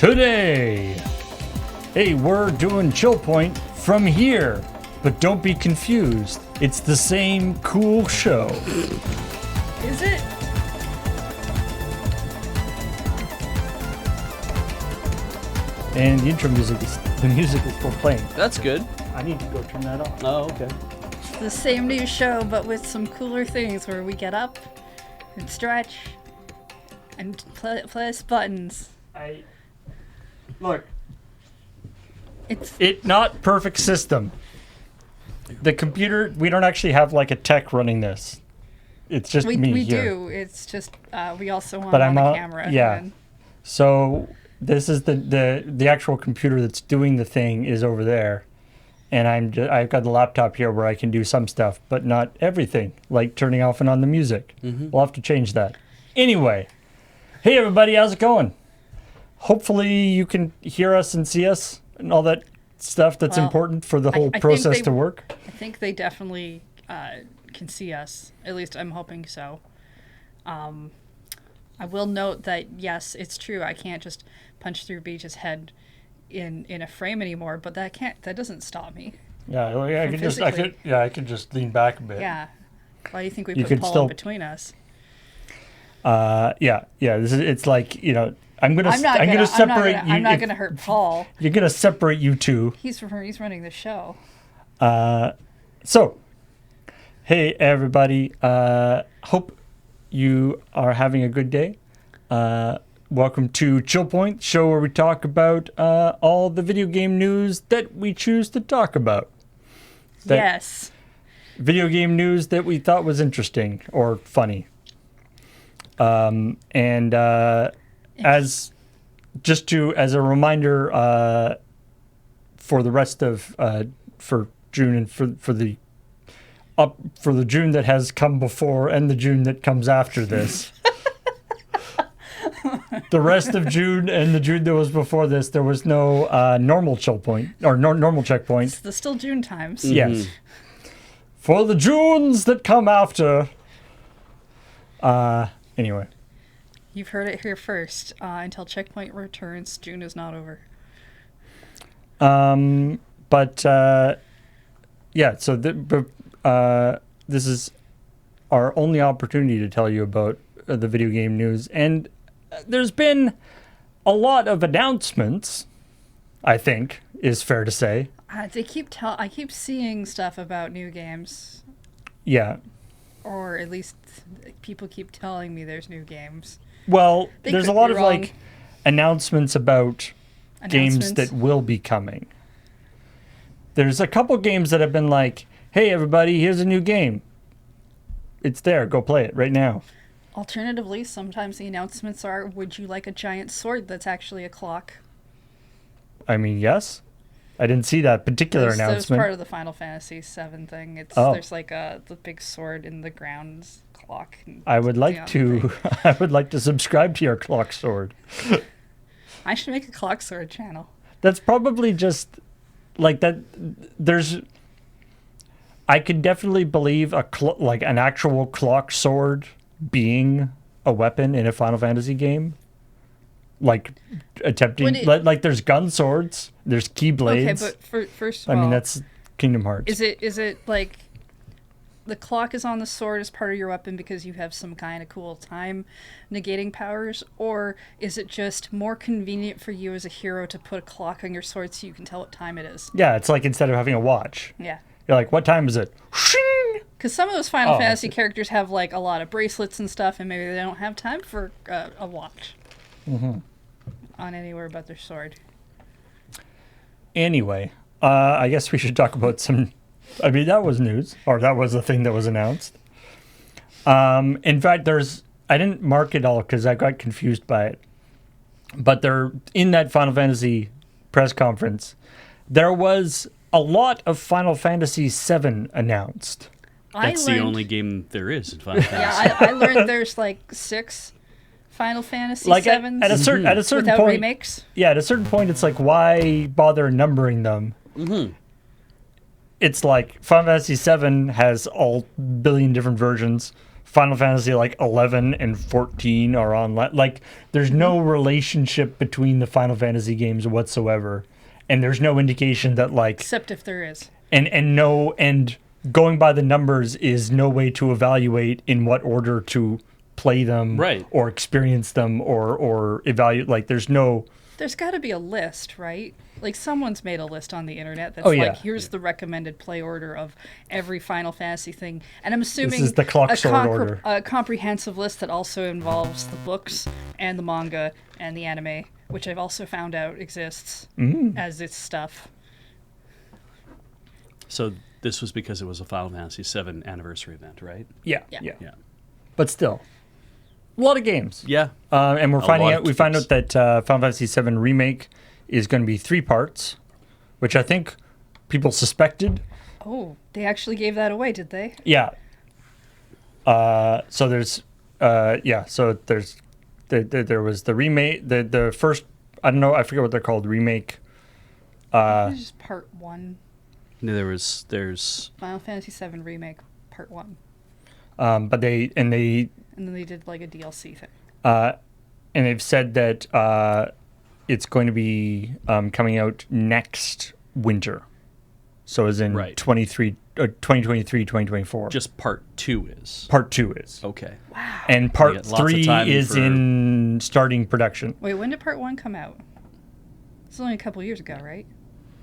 today. Hey, we're doing ChillPoint from here, but don't be confused. It's the same cool show. Is it? And the intro music is still playing. That's good. I need to go turn that off. Oh, okay. It's the same new show, but with some cooler things where we get up and stretch and press buttons. Look. It's Not perfect system. The computer, we don't actually have like a tech running this. It's just we me here. do. It's just we also want But on I'm the on- camera. yeah. And So this is the actual computer that's doing the thing is over there, and I've got the laptop here where I can do some stuff, but not everything, like turning off and on the music. We'll have to change that. Anyway, hey everybody, how's it going? Hopefully you can hear us and see us and all that stuff that's Well, important for the I whole think process they- to work. I think they definitely can see us. At least I'm hoping so. I will note that yes, it's true. I can't just punch through Beach's head in a frame anymore, but that doesn't stop me. Yeah, well, yeah, I could just lean back a bit. Yeah. Why do you think we You put could Paul still- in between us? Yeah. It's like, I'm gonna I'm not separate you. I'm not gonna hurt Paul. You're gonna separate you two. He's running the show. So, hey everybody. Hope you are having a good day. Welcome to ChillPoint, show where we talk about all the video game news that we choose to talk about. Yes. Video game news that we thought was interesting or funny. As a reminder for the rest of for June and for the June that has come before and the June that comes after this. The rest of June and the June that was before this, there was no normal chill point or normal checkpoint. It's the still June times. Yes. For the Junes that come after. Anyway. You've heard it here first. Until Checkpoint returns, June is not over. Yeah, so this is our only opportunity to tell you about the video game news. And there's been a lot of announcements, I think, is fair to say. I keep seeing stuff about new games, Yeah. or at least people keep telling me there's new games. Well, They there's a could lot be of wrong. like announcements about games Announcements. that will be coming. There's a couple games that have been like, hey everybody, here's a new game. It's there, go play it right now. Alternatively, sometimes the announcements are, would you like a giant sword that's actually a clock? I mean, yes. I didn't see that particular That was announcement. part of the Final Fantasy VII thing. Oh. There's like the big sword in the ground clock. And I would like it's the other to thing. I would like to subscribe to your clock sword. I should make a clock sword channel. That's probably just like that. I could definitely believe like an actual clock sword being a weapon in a Final Fantasy game. Like attempting, like there's gun swords, there's keyblades. Okay, but first of all, I mean that's Kingdom Hearts. Is it like the clock is on the sword as part of your weapon because you have some kind of cool time negating powers, or is it just more convenient for you as a hero to put a clock on your sword so you can tell what time it is? Yeah, it's like instead of having a watch, Yeah. you're like, what time is it? Because some of those Final Oh, I Fantasy see. characters have like a lot of bracelets and stuff, and maybe they don't have time for a watch on anywhere but their sword. Anyway, I guess we should talk about some. I mean, that was news, or that was the thing that was announced. In fact, I didn't mark it all because I got confused by it. But in that Final Fantasy press conference, there was a lot of Final Fantasy VII announced. That's the only game there is in Final Fantasy. Yeah, I learned there's like 6 Final Fantasy Like VIIs at a certain without point, remakes. yeah, at a certain point, it's like why bother numbering them? It's like Final Fantasy VII has all billion different versions. Final Fantasy like 11 and 14 are online. Like, there's no relationship between the Final Fantasy games whatsoever, and there's no indication that like except if there is. And going by the numbers is no way to evaluate in what order to play them, right, or experience them, or evaluate. Like, there's got to be a list, right? Like, someone's made a list on the internet that's here's the recommended play order of every Final Fantasy thing. And I'm assuming this is the clock sword order. A comprehensive list that also involves the books and the manga and the anime, which I've also found out exists as its stuff. So this was because it was a Final Fantasy VII anniversary event, right? Yeah. But still, a lot of games. Yeah. And we find out that Final Fantasy VII Remake is going to be 3 parts, which I think people suspected. Oh, they actually gave that away, did they? Yeah. So there's, so there's, there was the remake, the first, I don't know, I forget what they're called, remake. It was just part 1. No, there's Final Fantasy VII Remake part 1. But and then they did like a DLC thing. And they've said that it's going to be coming out next winter. So as in 2023, 2024. Just part 2 is. Part 2 is. Okay. Wow. And part 3 is in starting production. Wait, when did part 1 come out? It's only a couple years ago, right?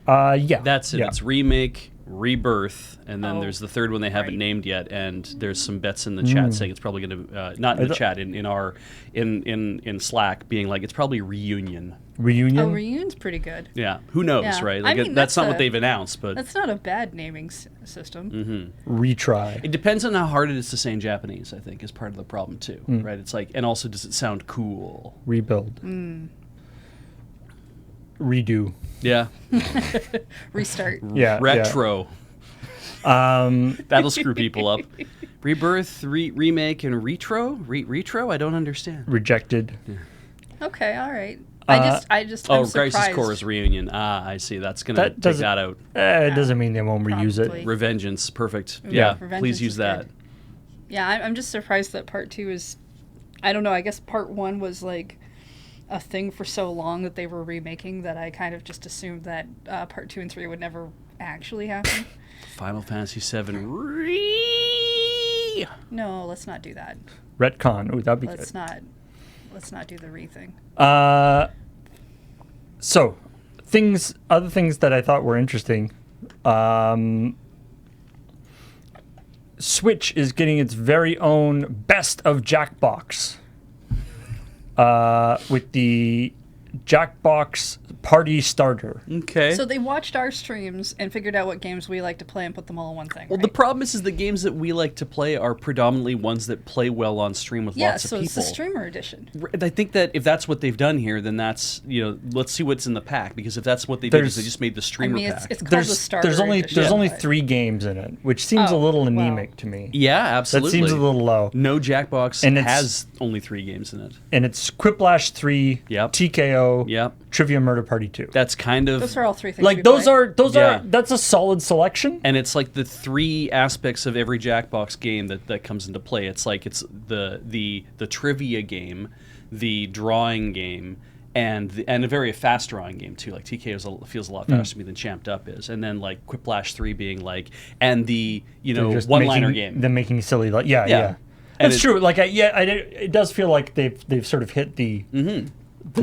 Yeah. That's it. Yeah. It's Remake, Rebirth, and then there's the third one they haven't named yet. And there's some bets in the chat saying it's probably going to not in the chat in Slack being like it's probably Reunion. Reunion. Oh, Reunion's pretty good. Yeah. Who knows, Yeah. right? Like, I mean, that's not what they've announced, but that's not a bad naming system. Mm-hmm. Retry. It depends on how hard it is to say in Japanese. I think is part of the problem too, right? It's like, and also does it sound cool? Rebuild. Redo. Yeah. Restart. Yeah. Retro. Yeah. That'll screw people up. Rebirth, remake, and retro. Retro. I don't understand. Rejected. Yeah. Okay. All right. I'm surprised. Crisis Core is Reunion. I see. That's gonna take that out. It doesn't mean they won't reuse it. Revengeance. Perfect. Yeah. Revengeance please use that. Good. Yeah, I'm just surprised that part 2 is. I don't know. I guess part 1 was like a thing for so long that they were remaking that I kind of just assumed that part 2 and 3 would never actually happen. Final Fantasy VII. No, let's not do that. Retcon. Ooh, that'd be Let's good. Let's not do the thing. So, other things that I thought were interesting. Switch is getting its very own Best of Jackbox. With the Jackbox Party Starter. Okay. So they watched our streams and figured out what games we like to play and put them all in one thing. Well, right? the problem is the games that we like to play are predominantly ones that play well on stream with lots of people. Yeah, so it's the streamer edition. I think that if that's what they've done here, then that's, let's see what's in the pack. Because if that's what they did, is they just made the streamer pack. It's called the starter edition. There's only 3 games in it, which seems a little anemic to me. Yeah, absolutely. That seems a little low. No Jackbox has only 3 games in it. And it's Quiplash 3, Yep. TKO, Yep. Trivia Murder Party 2. That's kind of... Those are all 3 things like, we those play. are that's a solid selection. And it's like the 3 aspects of every Jackbox game that comes into play. It's like it's the trivia game, the drawing game, and a very fast drawing game too. Like TK feels a lot faster to me than Champed Up is. And then like Quiplash 3 being like, and the one-liner game. Them making silly yeah. That's true. Like it does feel like they've sort of hit the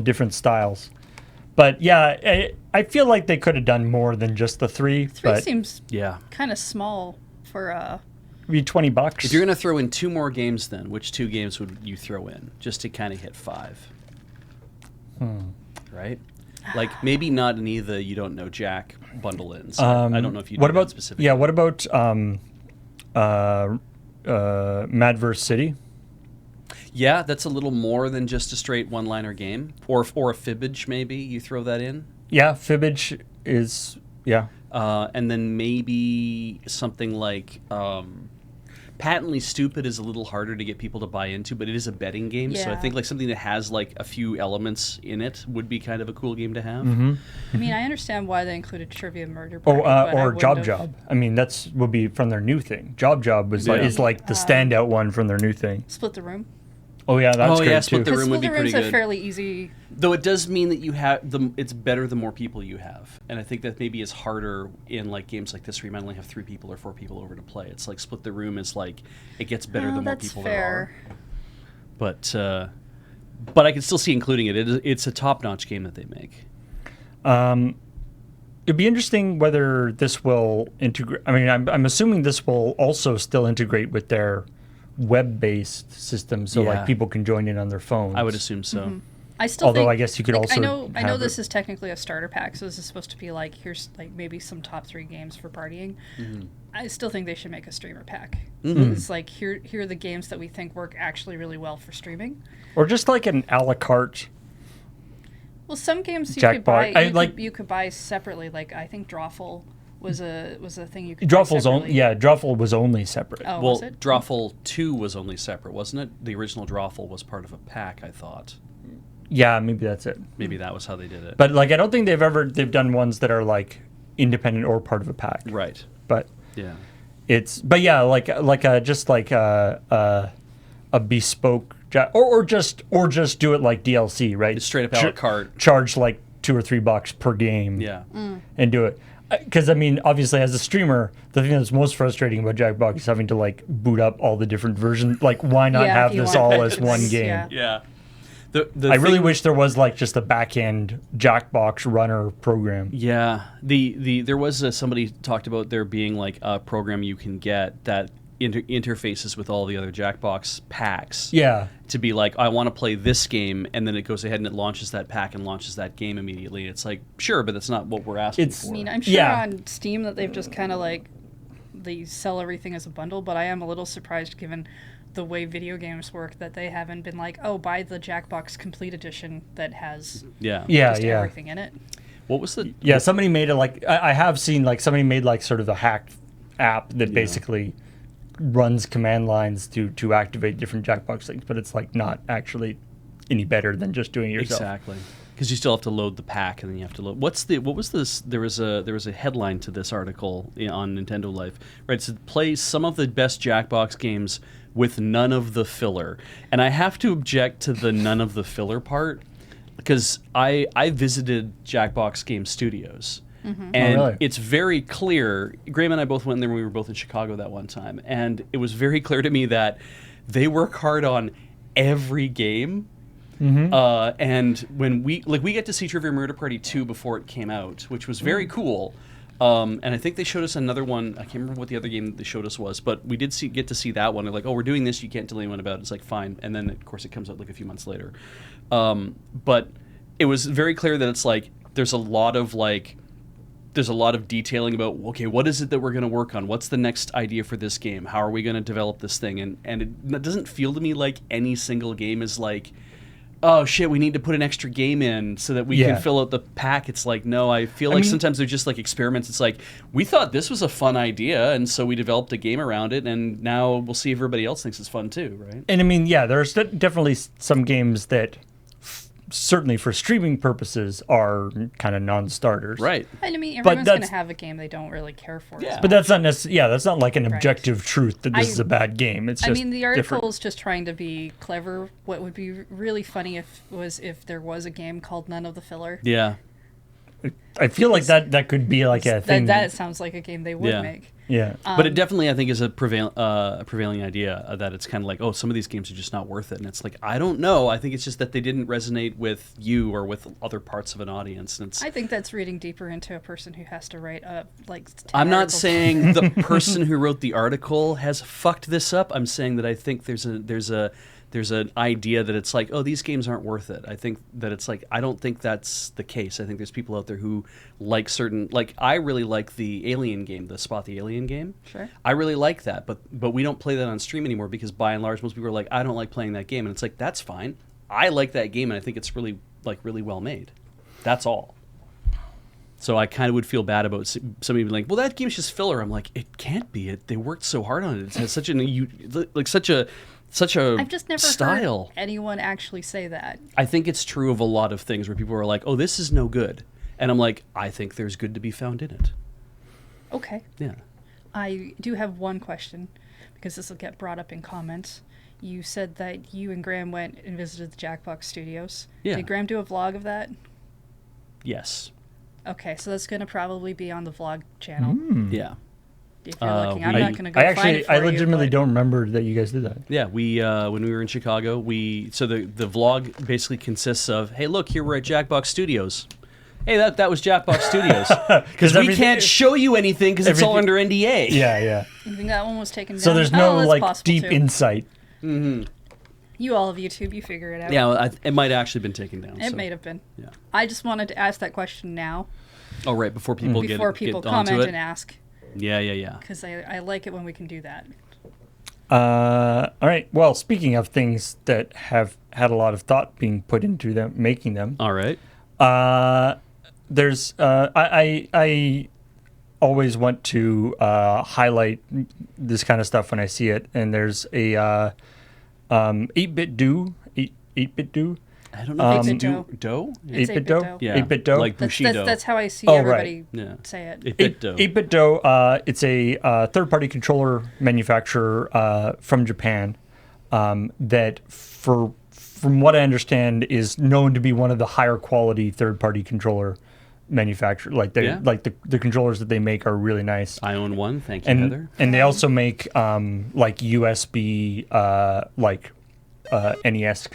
different styles. But yeah, I feel like they could have done more than just the 3. 3 seems yeah kind of small for be $20. If you're gonna throw in 2 more games, then which 2 games would you throw in just to kind of hit 5? Right? Like maybe not any of the You Don't Know Jack bundle ins. I don't know if you. What about specifically? Yeah. What about Madverse City? Yeah, that's a little more than just a straight one-liner game, or a fibbage maybe you throw that in. Yeah, fibbage is and then maybe something like Patently Stupid is a little harder to get people to buy into, but it is a betting game, so I Yeah. think like something that has like a few elements in it would be kind of a cool game to have. I mean, I understand why they included Trivia Murder Party, but I Or wouldn't Job have- Job. I mean, that's would be from their new thing. Job Job was like Yeah. is like the standout one from their new thing. Split the Room. Oh yeah, that's Oh, great yeah, too. Split the Because Room would Split be the pretty Room's a good. fairly easy. Though it does mean that you have it's better the more people you have, and I think that maybe is harder in like games like this where you might only have 3 people or 4 people over to play. It's like Split the Room is like it gets better the more That's people fair. there are. But I can still see including it. It's a top-notch game that they make. It'd be interesting whether this will integrate. I mean, I'm assuming this will also still integrate with their web-based system, so Yeah. like people can join in on their phones. I would assume so. Mm-hmm. I still Although think, I guess you could like, also I know have this it- is technically a starter pack, so this is supposed to be like here's like maybe some top 3 games for partying. I still think they should make a streamer pack. It's like here are the games that we think work actually really well for streaming. or just like an a la carte. Well, some games you Jackpot. could buy. I You could buy separately. Like I think Drawful was a thing you could. Drawful's buy only separately. Drawful was only separate. Oh, Well, was it? Drawful 2 was only separate, wasn't it? The original Drawful was part of a pack, I thought. Yeah, maybe that's it. Maybe that was how they did it. But like, I don't think they've done ones that are like independent or part of a pack. right. But Yeah. but yeah, like a bespoke or just do it like DLC, right? Just straight up a la carte. Charge like $2 or $3 per game. Yeah. And do it. Because I mean, obviously, as a streamer, the thing that's most frustrating about Jackbox is having to like boot up all the different versions. Like, why not Yeah, have if you this want all to as do one this, game? yeah. Yeah. I really wish there was like just a back end Jackbox runner program. Yeah, there was somebody talked about there being like a program you can get that interfaces with all the other Jackbox packs. Yeah. To be like, I want to play this game, and then it goes ahead and it launches that pack and launches that game immediately. It's like, sure, but that's not what we're asking It's- for. I mean, I'm sure Yeah. on Steam that they've just kind of like they sell everything as a bundle, but I am a little surprised given the way video games work that they haven't been like, oh, buy the Jackbox Complete Edition that has yeah. just everything in it. What was the? Yeah, somebody made it like I have seen like somebody made like sort of a hacked app that basically runs command lines to activate different Jackbox things, but it's like not actually any better than just doing it yourself. Exactly. Because you still have to load the pack, and then you have to load. What was this? There was a headline to this article on Nintendo Life, right? It said, play some of the best Jackbox games with none of the filler. And I have to object to the none of the filler part, because I visited Jackbox Game Studios. And really? it's very clear. Graham and I both went there when we were both in Chicago that one time, and it was very clear to me that they work hard on every game. And when we get to see Trivia Murder Party 2 before it came out, which was very cool. And I think they showed us another one. I can't remember what the other game they showed us was, but we did get to see that one. They're like, oh, we're doing this. You can't tell anyone about it. It's like, fine. And then, of course, it comes out like a few months later. But it was very clear that it's like there's a lot of detailing about, okay, what is it that we're going to work on? What's the next idea for this game? How are we going to develop this thing? And it doesn't feel to me like any single game is like, oh shit, we need to put an extra game in so that we Yeah. can fill out the pack. It's like, no, I feel like mean- sometimes they're just like experiments. It's like, we thought this was a fun idea, and so we developed a game around it, and now we'll see if everybody else thinks it's fun too, right? And I mean, yeah, there's definitely some games that certainly for streaming purposes are kind of non-starters. Right. And I mean, But everyone's going to that's- have a game they don't really care for. Yeah. But that's not necessarily, yeah, that's not like an Right. objective truth that this I- is a bad game. It's I just mean, the article different. is just trying to be clever. What would be really funny if there was a game called None of the Filler. Yeah. I feel like that could be like a thing. That sounds like a game they would Yeah. make. yeah. But it definitely, I think, is a prevailing idea that it's kind of like, oh, some of these games are just not worth it. And it's like, I don't know. I think it's just that they didn't resonate with you or with other parts of an audience. And it's, I think that's reading deeper into a person who has to write like 10 I'm not articles. saying the person who wrote the article has fucked this up. I'm saying that I think there's an idea that it's like, oh, these games aren't worth it. I think that it's like, I don't think that's the case. I think there's people out there who like certain, like I really like the Alien game, the Spot the Alien game. Sure. I really like that, but we don't play that on stream anymore because by and large most people are like, I don't like playing that game, and it's like, that's fine. I like that game, and I think it's really well made. That's all. So I kind of would feel bad about somebody being like, "Well, that game's just filler." I'm like, "It can't be. They worked so hard on it. It has such such a I've just never style." heard anyone actually say that. I think it's true of a lot of things where people are like, "Oh, this is no good," and I'm like, "I think there's good to be found in it." Okay. Yeah. I do have one question, because this will get brought up in comments. You said that you and Graham went and visited the Jackbox Studios. Yeah. Did Graham do a vlog of that? Yes. Okay, so that's going to probably be on the vlog channel. Yeah. If you're looking, I'm we- not going to go I find it for I you, legitimately but- don't remember that you guys did that. Yeah, we when we were in Chicago, so the vlog basically consists of, hey, look, here we're at Jackbox Studios. Hey, that was Jackbox Studios. Because we everything- can't show you anything because it's all everything- under NDA. Yeah, yeah. I think that one was taken down. So there's Oh, no that's like possible, deep too. insight. You all have YouTube, you figure it out. Yeah, well, it might actually been taken down. It so, may have been. Yeah. I just wanted to ask that question now, Oh, right, before people before get people onto comment it. and ask, Yeah. because I like it when we can do that. All right. Well, speaking of things that have had a lot of thought being put into them, making them, All right. there's I always want to highlight this kind of stuff when I see it, and there's a 8-bit do 8-bit do. I don't know if it's 8-bit dough. It's 8-bit 8-bit dough. dough. Yeah, 8-bit dough. like That's, Bushido. that's how I see Oh, everybody Yeah. say it. 8-bit dough. 8-bit dough. It's a third-party controller manufacturer from Japan that, from what I understand, is known to be one of the higher quality third-party controller manufacturers. Like they, Yeah. like the controllers that they make are really nice. I own one. Thank you, Heather. And they also make like USB NES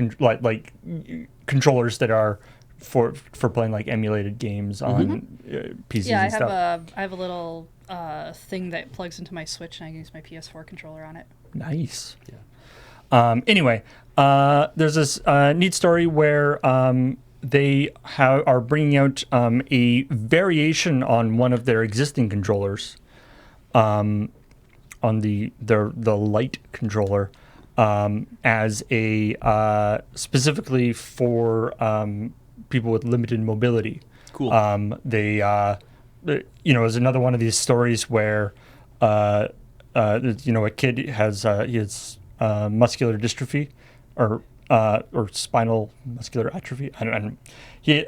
controllers that are for playing like emulated games on PCs Yeah, and stuff. I have a little thing that plugs into my Switch, and I can use my PS4 controller on it. Nice. Yeah. Anyway, there's this neat story where they are bringing out a variation on one of their existing controllers, on the light controller, as a specifically for people with limited mobility. Cool. Is another one of these stories where a kid has muscular dystrophy or spinal muscular atrophy. I don't. He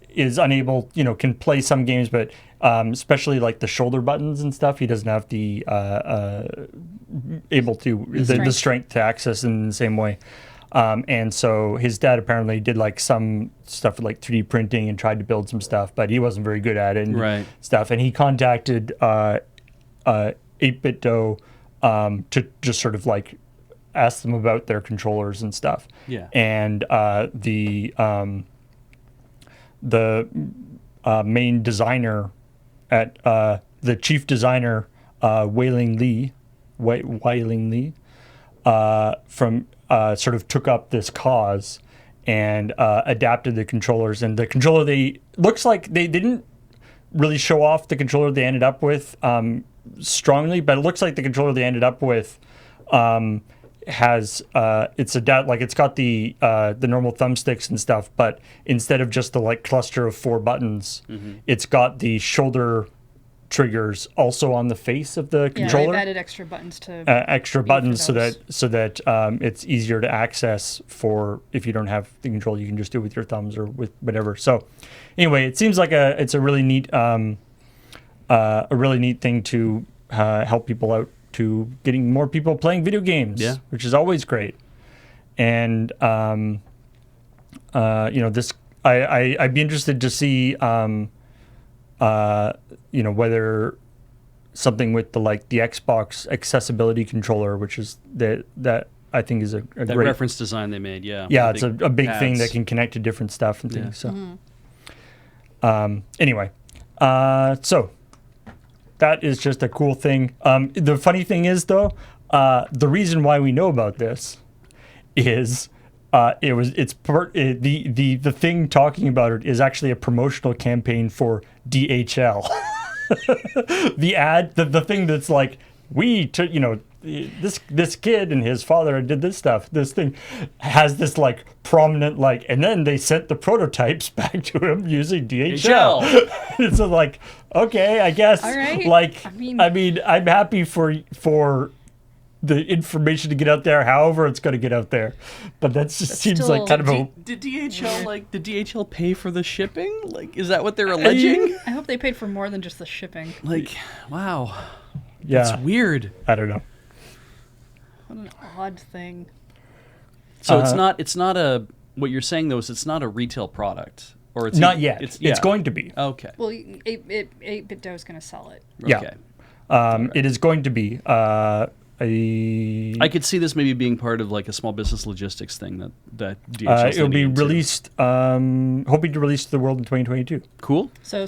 is unable, can play some games, but especially like the shoulder buttons and stuff, he doesn't have the strength to access in the same way. And so his dad apparently did like some stuff with like 3D printing and tried to build some stuff, but he wasn't very good at it and stuff. And he contacted 8-Bit Dough to just sort of like ask them about their controllers and stuff. Yeah. And the main designer at the chief designer, Wailing Lee, from sort of took up this cause and adapted the controllers. And the controller looks like they didn't really show off the controller they ended up with strongly, but it looks like the controller they ended up with has it's got the normal thumbsticks and stuff, but instead of just the like cluster of 4 buttons, it's got the shoulder triggers also on the face of the controller. Yeah, they've added extra buttons to so that it's easier to access for if you don't have the controller, you can just do it with your thumbs or with whatever. So anyway, it seems like it's a really neat thing to help people out to getting more people playing video games, which is always great. And this I'd be interested to see whether something with the Xbox accessibility controller, which is that I think is a that great reference design they made. Yeah. it's a big thing that can connect to different stuff and things. So anyway, so that is just a cool thing. The funny thing is, though, the reason why we know about this is the thing talking about it is actually a promotional campaign for DHL. The thing that's like this kid and his father did this stuff. This thing has this like prominent like, and then they sent the prototypes back to him using DHL. It's like, okay, I guess. All right. Like, I mean, I'm happy for the information to get out there. However, it's going to get out there, but that just seems still- like kind of a. Did DHL pay for the shipping? Like, is that what they're alleging? I hope they paid for more than just the shipping. Like, wow, Yeah, it's weird. I don't know. What an odd thing. So it's not a. What you're saying though is it's not a retail product, or it's Not yet. It's It's going to be. Okay. Well, 8-Bit Dough is going to sell it. Yeah. Okay. It is going to be. I could see this maybe being part of like a small business logistics thing that DHL. It'll be released. Hoping to release to the world in 2022. Cool. So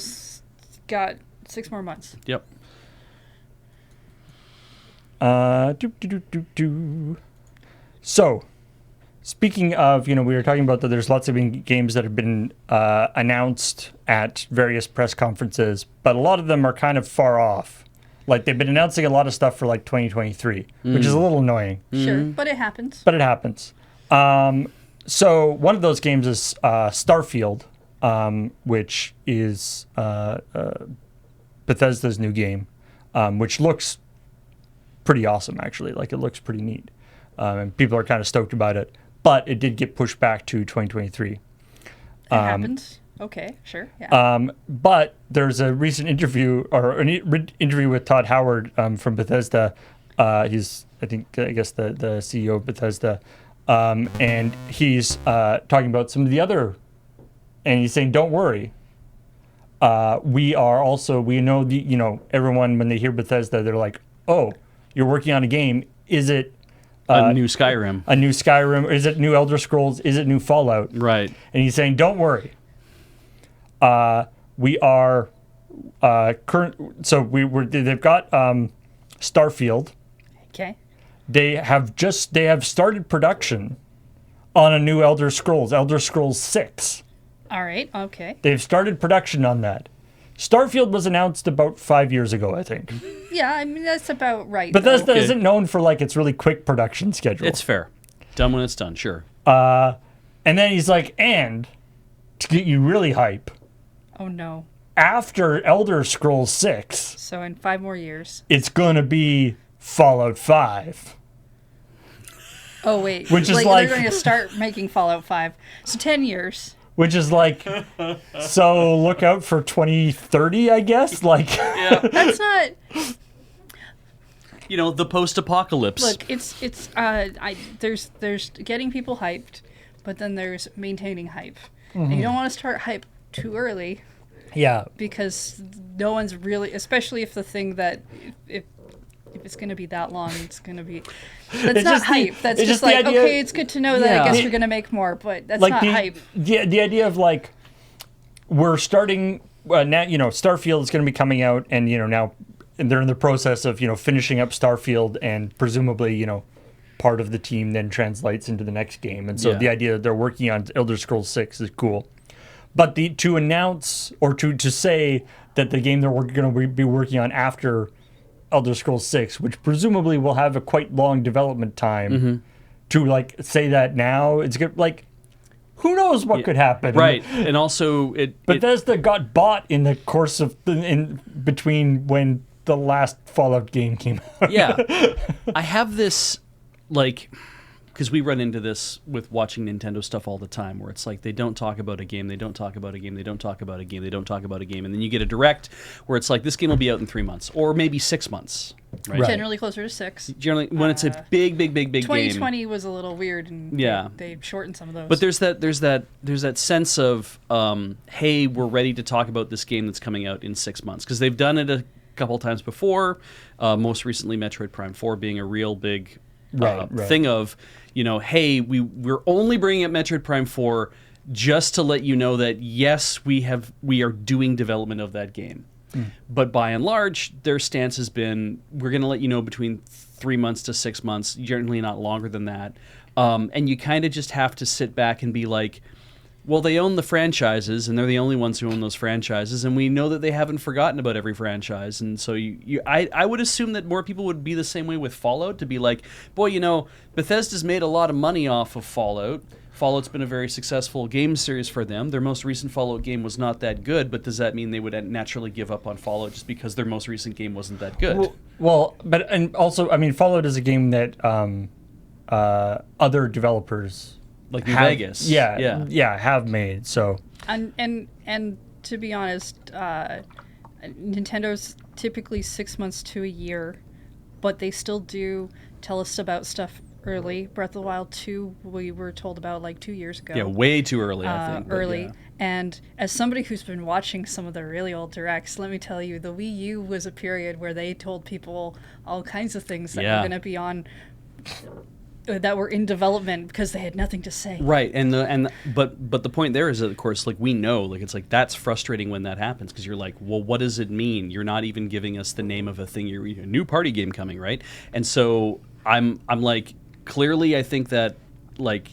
got 6 more months. Yep. So, speaking of, we were talking about that there's lots of games that have been announced at various press conferences, but a lot of them are kind of far off. Like, they've been announcing a lot of stuff for, like, 2023, which is a little annoying. Sure, but it happens. But it happens. So, one of those games is Starfield, which is Bethesda's new game, which looks pretty awesome, actually. Like, it looks pretty neat. And people are kind of stoked about it. But it did get pushed back to 2023. It happens. Okay, sure. Yeah. But there's a recent interview, or an interview with Todd Howard from Bethesda. He's, I guess, the CEO of Bethesda. And he's talking about some of the other, and he's saying, don't worry. We know everyone, when they hear Bethesda, they're like, oh, you're working on a game. Is it A new Skyrim. a new Skyrim? Is it new Elder Scrolls? Is it new Fallout? Right. And he's saying, don't worry. We are current. So they've got Starfield. Okay. They have started production on a new Elder Scrolls 6. All right. Okay. They've started production on that. Starfield was announced about 5 years ago, I think. Yeah, I mean that's about right. Bethesda Okay. isn't known for like its really quick production schedule. It's fair. Done when it's done. Sure. And then he's like, and to get you really hype, Oh no. after Elder Scrolls 6, So in 5 more years. it's going to be Fallout 5. Oh wait. Which is they're like- going to start making Fallout 5. So 10 years. Which is like, so look out for 2030, I guess. Like, That's not. The post-apocalypse. Look, there's getting people hyped, but then there's maintaining hype. And you don't want to start hype too early yeah, because no one's really, especially if the thing that if it's going to be that long, it's going to be. That's It's not just the- hype. That's it's just just the like, idea- okay, it's good to know that I Yeah. guess we're going to make more, but that's like not hype. the idea of like, we're starting now. Starfield is going to be coming out, and now they're in the process of finishing up Starfield, and presumably part of the team then translates into the next game, and so Yeah. the idea that they're working on Elder Scrolls 6 is cool. But to announce or to say that the game they're going to be working on after Elder Scrolls 6, which presumably will have a quite long development time, to like say that now, it's good. Like, who knows what could happen? right. And also, Bethesda got bought in the course of in between when the last Fallout game came out. yeah. I have this, like, because we run into this with watching Nintendo stuff all the time, where it's like they don't talk about a game, they don't talk about a game, they don't talk about a game, they don't talk about a game, and then you get a direct where it's like this game will be out in 3 months or maybe 6 months. Right. Right. Generally closer to 6. Generally, when it's a big game. 2020 was a little weird, and Yeah. they shortened some of those. But there's that sense of hey, we're ready to talk about this game that's coming out in 6 months, because they've done it a couple times before. Most recently, Metroid Prime 4 being a real big Right. thing of hey, we're only bringing up Metroid Prime 4 just to let you know that yes, we are doing development of that game. But by and large, their stance has been, we're going to let you know between 3 months to 6 months, generally not longer than that. And you kind of just have to sit back and be like, Well, they own the franchises, and they're the only ones who own those franchises, and we know that they haven't forgotten about every franchise. And so I would assume that more people would be the same way with Fallout, to be like, boy, Bethesda's made a lot of money off of Fallout. Fallout's been a very successful game series for them. Their most recent Fallout game was not that good, but does that mean they would naturally give up on Fallout just because their most recent game wasn't that good? And also, I mean, Fallout is a game that other developers like New Vegas. have made. So and to be honest, Nintendo's typically 6 months to a year, but they still do tell us about stuff early. Breath of the Wild 2, we were told about like 2 years ago. Yeah, way too early, I think. Early. And as somebody who's been watching some of the really old directs, let me tell you, the Wii U was a period where they told people all kinds of things that were going to be on, that were in development because they had nothing to say. Right, but the point there is that, of course, like, we know, like, it's like that's frustrating when that happens, because you're like, well, what does it mean? You're not even giving us the name of a thing. You're a new party game coming, right? And so I'm like, clearly, I think that, like,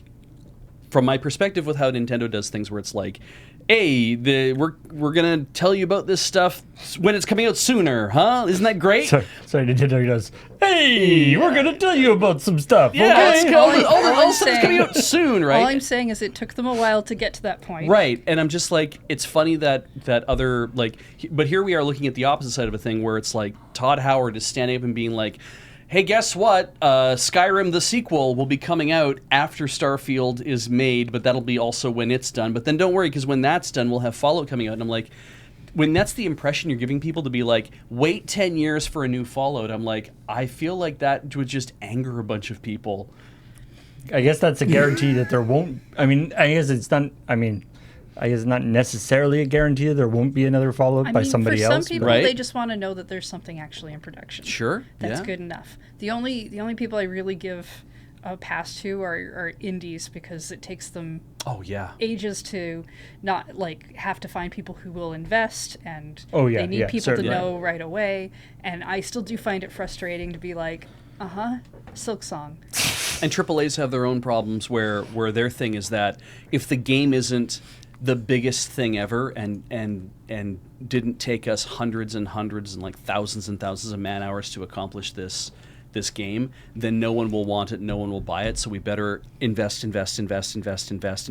from my perspective with how Nintendo does things, where it's like, hey, we're gonna tell you about this stuff when it's coming out sooner, huh? Isn't that great? Sorry, Nintendo does. Hey, we're gonna tell you about some stuff. Yeah, okay? all the stuff's coming out soon, right? All I'm saying is it took them a while to get to that point. Right, and I'm just like, it's funny that other, like, but here we are looking at the opposite side of a thing, where it's like Todd Howard is standing up and being like, hey, guess what? Skyrim, the sequel, will be coming out after Starfield is made, but that'll be also when it's done. But then don't worry, because when that's done, we'll have Fallout coming out. And I'm like, when that's the impression you're giving people, to be like, wait 10 years for a new Fallout, I'm like, I feel like that would just anger a bunch of people. I guess that's a guarantee that there won't. I mean, I guess it's not. I mean, I guess it's not necessarily a guarantee that there won't be another Fallout by somebody else. For some people, right? They just want to know that there's something actually in production. Sure, that's good enough. The only people I really give a pass to are indies, because it takes them ages to not like have to find people who will invest, and they need people to know right away. And I still do find it frustrating to be like, Silk Song. And AAAs have their own problems where their thing is that if the game isn't the biggest thing ever and didn't take us hundreds and hundreds and like thousands and thousands of man hours to accomplish this game, then no one will want it, no one will buy it. So we better invest and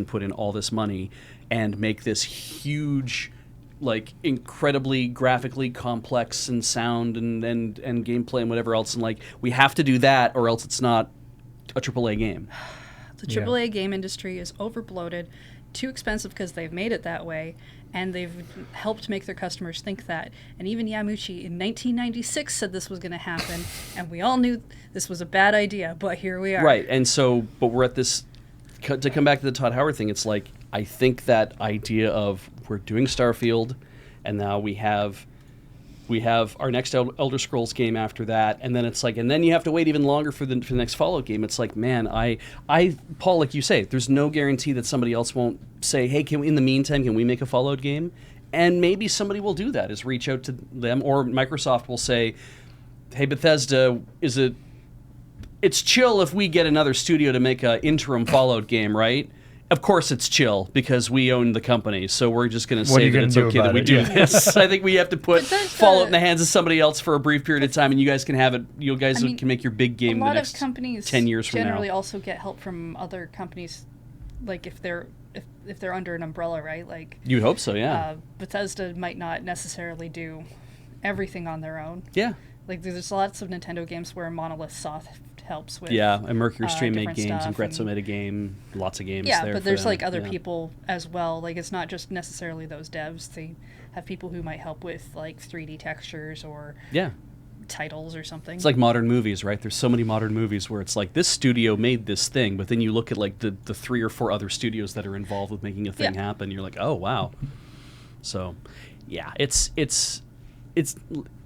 put in all this money and make this huge, like, incredibly graphically complex and sound and gameplay and whatever else. And like, we have to do that, or else it's not a AAA game. The AAA game industry is overbloated, too expensive because they've made it that way, and they've helped make their customers think that. And even Yamauchi in 1996 said this was going to happen, and we all knew this was a bad idea, but here we are. Right, and so, but we're at this, to come back to the Todd Howard thing, it's like, I think that idea of we're doing Starfield, and now we have our next Elder Scrolls game after that, and then it's like, and then you have to wait even longer for the next Fallout game. It's like, man, Paul, like you say, there's no guarantee that somebody else won't say, hey, in the meantime, can we make a Fallout game? And maybe somebody will do that, is reach out to them, or Microsoft will say, hey, Bethesda, it's chill if we get another studio to make an interim Fallout game, right? Of course it's chill, because we own the company, so we're just going to say that it's okay that we do this. I think we have to put Fallout in the hands of somebody else for a brief period of time, and you guys can have it. You guys can make your big game the next 10 years from now. Generally also get help from other companies, like if they're under an umbrella, right? Like, you'd hope so, yeah. Bethesda might not necessarily do everything on their own. Yeah. Like, there's lots of Nintendo games where Monolith Soft helps with. Yeah, and Mercury Stream made games, and Gretzo made a game, lots of games. Yeah, but there's like other people as well. Like, it's not just necessarily those devs. They have people who might help with like 3D textures or titles or something. It's like modern movies, right? There's so many modern movies where it's like, this studio made this thing, but then you look at like the 3 or 4 other studios that are involved with making a thing happen. You're like, oh wow. So, yeah, it's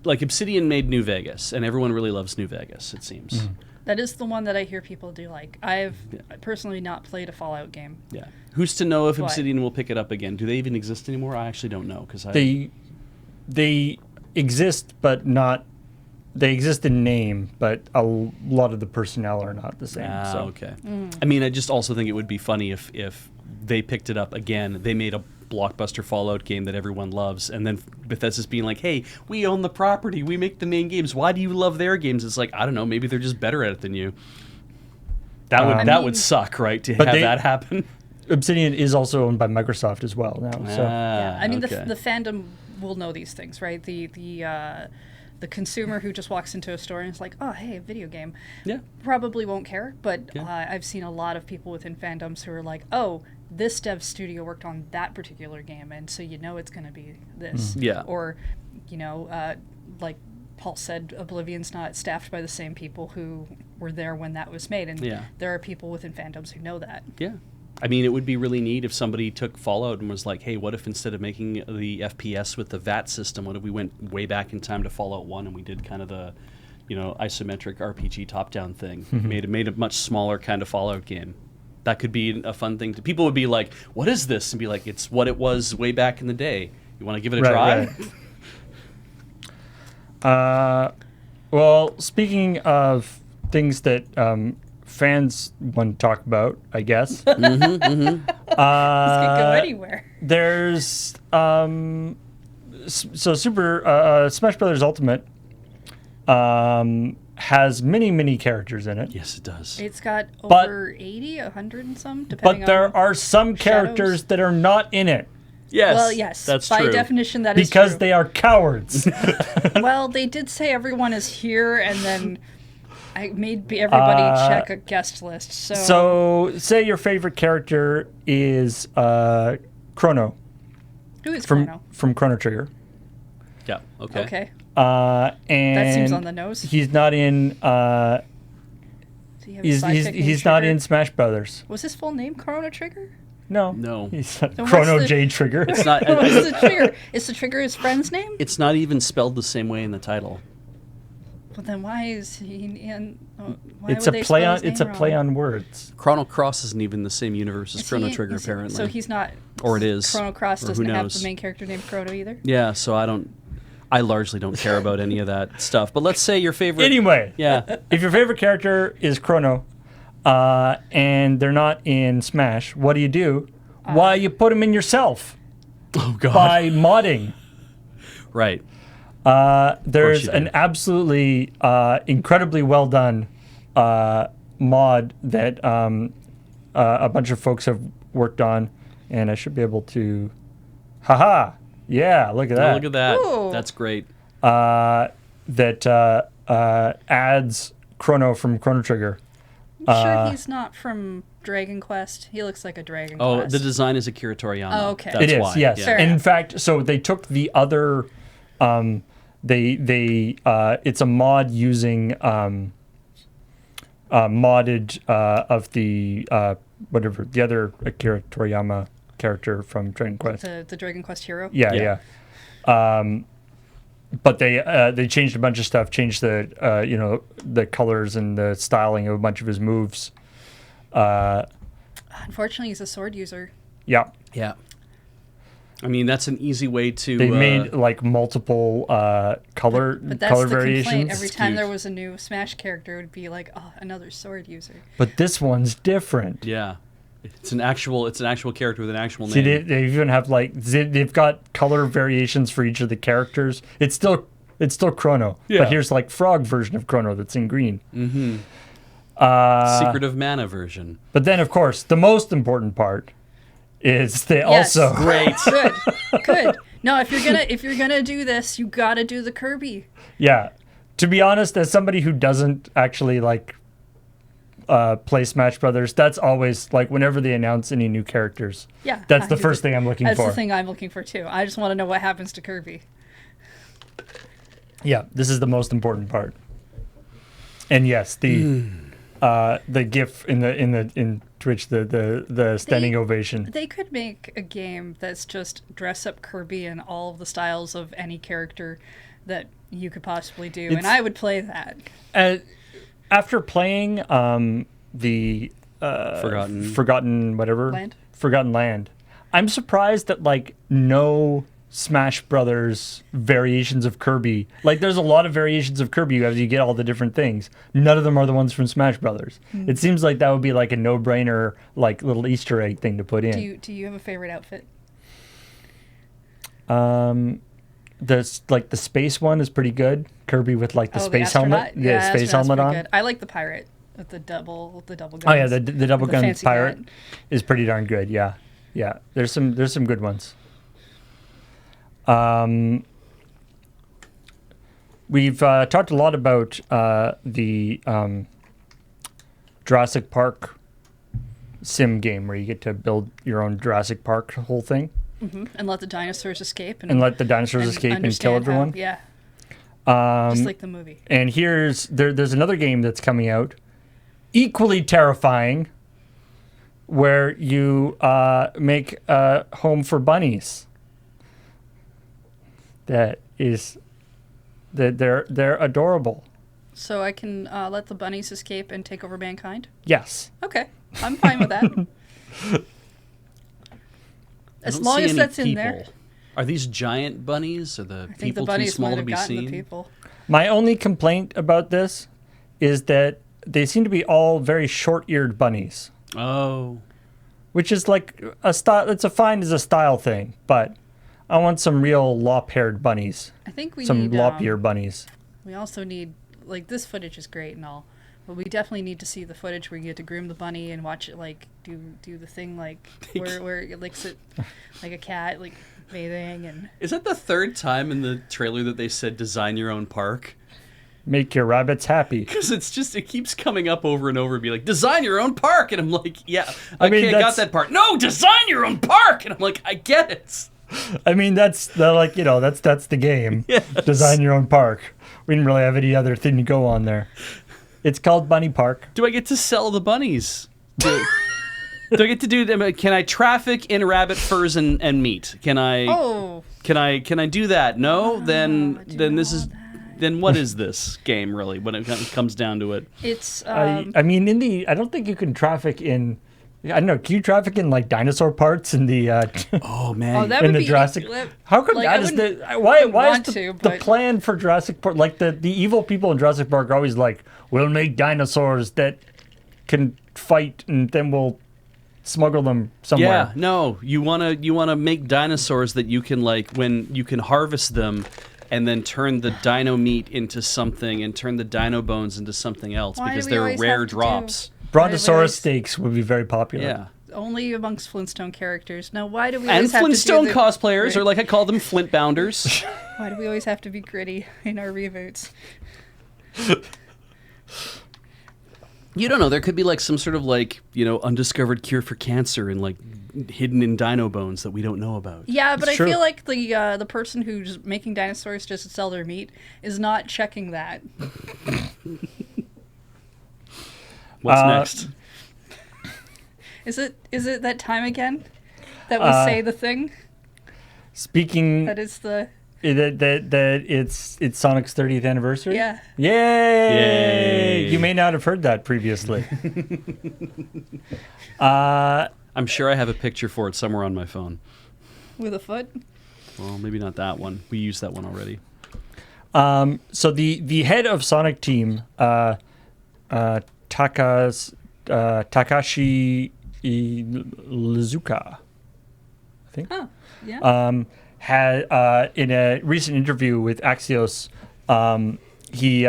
like Obsidian made New Vegas, and everyone really loves New Vegas, it seems. Mm-hmm. That is the one that I hear people do like. I've personally not played a Fallout game. Yeah. Who's to know if Obsidian will pick it up again? Do they even exist anymore? I actually don't know, because they exist, but not. They exist in name, but a lot of the personnel are not the same. Okay. I mean, I just also think it would be funny if they picked it up again. They made a blockbuster Fallout game that everyone loves, and then Bethesda's being like, hey, we own the property, we make the main games, why do you love their games? It's like, I don't know, maybe they're just better at it than you. That would suck, right, to have that happen. Obsidian is also owned by Microsoft as well now. So Yeah, I mean, okay. the fandom will know these things, right? The consumer who just walks into a store and is like, oh, hey, a video game, Yeah. probably won't care. But Yeah. I've seen a lot of people within fandoms who are like, oh, this dev studio worked on that particular game, and so you know it's going to be this. Yeah. Or, like Paul said, Oblivion's not staffed by the same people who were there when that was made. And Yeah. there are people within fandoms who know that. Yeah. I mean, it would be really neat if somebody took Fallout and was like, hey, what if instead of making the FPS with the VAT system, what if we went way back in time to Fallout 1 and we did kind of the, isometric RPG top-down thing, made a much smaller kind of Fallout game. That could be a fun thing. People would be like, what is this? And be like, it's what it was way back in the day. You want to give it a try? Right. Well, speaking of things that fans want to talk about, I guess. This could go anywhere. There's Smash Brothers Ultimate has many characters in it. Yes, it does. It's got But- over 80, 100 and some, depending But there on... are some characters shadows. that are not in it Yes. Well, yes. That's by true. definition, that is because true. they are cowards. Well, they did say everyone is here, and then I made everybody check a guest list. So, say your favorite character is Chrono Who is from Chrono? Chrono Trigger. Yeah. Okay. Okay. And That seems on the nose. He's not in. Do you have a sidekick named He's not Trigger? in Smash Brothers. Was his full name Chrono Trigger? No. No. He's what's Chrono the- J Trigger. It's not. What's the Trigger? Is the Trigger his friend's name? It's not even spelled the same way in the title. But then why is he in... Why It's would a they play spell on. his It's a name play wrong? on words. Chrono Cross isn't even the same universe as Is Chrono he- Trigger, is he- apparently. So he's not... Or it is. Chrono Cross Or who doesn't have knows? the main character named Chrono either? Yeah, so I largely don't care about any of that stuff. But let's say your favorite. Anyway, Yeah. if your favorite character is Chrono, and they're not in Smash, what do? Why you put them in yourself Oh God. by modding. Right. There's you an do. absolutely incredibly well done mod that a bunch of folks have worked on, and I should be able to. Haha! Yeah, look at Oh, that. look at that. Ooh. That's great. That adds Chrono from Chrono Trigger. I'm sure he's not from Dragon Quest. He looks like a Dragon Oh, Quest. the design is Akira Toriyama. Oh, okay. That's It is, why. yes. Yeah. Fair And in enough. fact, so they took the other. It's a mod using modded of the whatever the other Akira Toriyama character from Dragon Quest. the Dragon Quest hero. Yeah. But they changed a bunch of stuff, changed the the colors and the styling of a bunch of his moves. Unfortunately, he's a sword user. Yeah. Yeah. I mean, that's an easy way to. They made like multiple color But that's color the variations. complaint. Every time Cute. there was a new Smash character, it would be like, oh, another sword user. But this one's different. Yeah. It's an actual character with an actual See, name. they even have they've got color variations for each of the characters. It's still Chrono, Yeah. but here's like frog version of Chrono that's in green. Mm-hmm. Secret of Mana version. But then, of course, the most important part is they Yes. also Great. Good. No, if you're gonna do this, you gotta do the Kirby. yeah. To be honest, as somebody who doesn't actually like play Smash Brothers, that's always like whenever they announce any new characters. Yeah. That's I the do first thing I'm looking That's for. the thing I'm looking for too. I just want to know what happens to Kirby. Yeah, this is the most important part. And yes, the GIF in Twitch, the standing ovation. They could make a game that's just dress up Kirby in all of the styles of any character that you could possibly do, and I would play that. After playing the Forgotten Forgotten whatever Land? Forgotten Land, I'm surprised that like no Smash Brothers variations of Kirby. Like, there's a lot of variations of Kirby as you get all the different things. None of them are the ones from Smash Brothers. It seems like that would be like a no-brainer, like little Easter egg thing to put in. Do you have a favorite outfit? The space one is pretty good. Kirby with like the space helmet, yeah, space helmet on. Good. I like the pirate with the double guns. Oh yeah, the double the gun fancy pirate hat. is pretty darn good. Yeah, yeah. There's some good ones. We've talked a lot about the Jurassic Park sim game where you get to build your own Jurassic Park whole thing. And let the dinosaurs escape. And let the dinosaurs escape and kill understand everyone. Yeah, just like the movie. And there's another game that's coming out, equally terrifying, where you make a home for bunnies. They're adorable. So I can let the bunnies escape and take over mankind? Yes. Okay, I'm fine with that. As long as that's in there. Are these giant bunnies? Are the I think people the too bunnies small might to have be gotten the seen? people. My only complaint about this is that they seem to be all very short-eared bunnies, Oh. which is like a style. It's fine as a style thing, but I want some real lop-haired bunnies, I think we some need lop-ear bunnies. we also need, like, this footage is great and all, but we definitely need to see the footage where you get to groom the bunny and watch it, like, do the thing, like, where it licks it like a cat, like, bathing. And Is that the third time in the trailer that they said design your own park? Make your rabbits happy. Because it keeps coming up over and over and be like, design your own park. And I'm like, yeah, I mean, okay, I got that's- that part. No, design your own park. And I'm like, I get it. I mean, that's the game. Yes. Design your own park. We didn't really have any other thing to go on there. It's called Bunny Park. Do I get to sell the bunnies? Do I get to do them? Can I traffic in rabbit furs and meat? Can I? oh, Can I do that? No. Then this is. that. Then what is this game really when it comes down to it? it's I mean, I don't think you can traffic in. I don't know. Can you traffic in like dinosaur parts in the Oh man. oh, that in would the be Jurassic? like, How come I that is wouldn't- the why is want the, to, the but- plan for Jurassic Park? Like the evil people in Jurassic Park are always like, we'll make dinosaurs that can fight, and then we'll smuggle them somewhere. Yeah, no. You wanna make dinosaurs that you can when you can harvest them, and then turn the dino meat into something, and turn the dino bones into something else Why do because we they're always rare have to do- drops. Brontosaurus steaks would be very popular. Yeah. only amongst Flintstone characters. Now, why do we And always have Flintstone to do the, cosplayers, or like I call them Flint bounders. Why do we always have to be gritty in our reboots? You don't know. There could be like some sort of undiscovered cure for cancer and hidden in dino bones that we don't know about. Yeah, but It's I true. feel like the person who's making dinosaurs just to sell their meat is not checking that. What's next? Is it that time again that we say the thing Speaking that is the that it's Sonic's 30th anniversary. yeah. Yay! Yay. You may not have heard that previously. uh, I'm sure I have a picture for it somewhere on my phone. With a foot? Well, maybe not that one. We used that one already. so the head of Sonic Team, Takashi Iizuka, I think. Oh, yeah. Had in a recent interview with Axios, he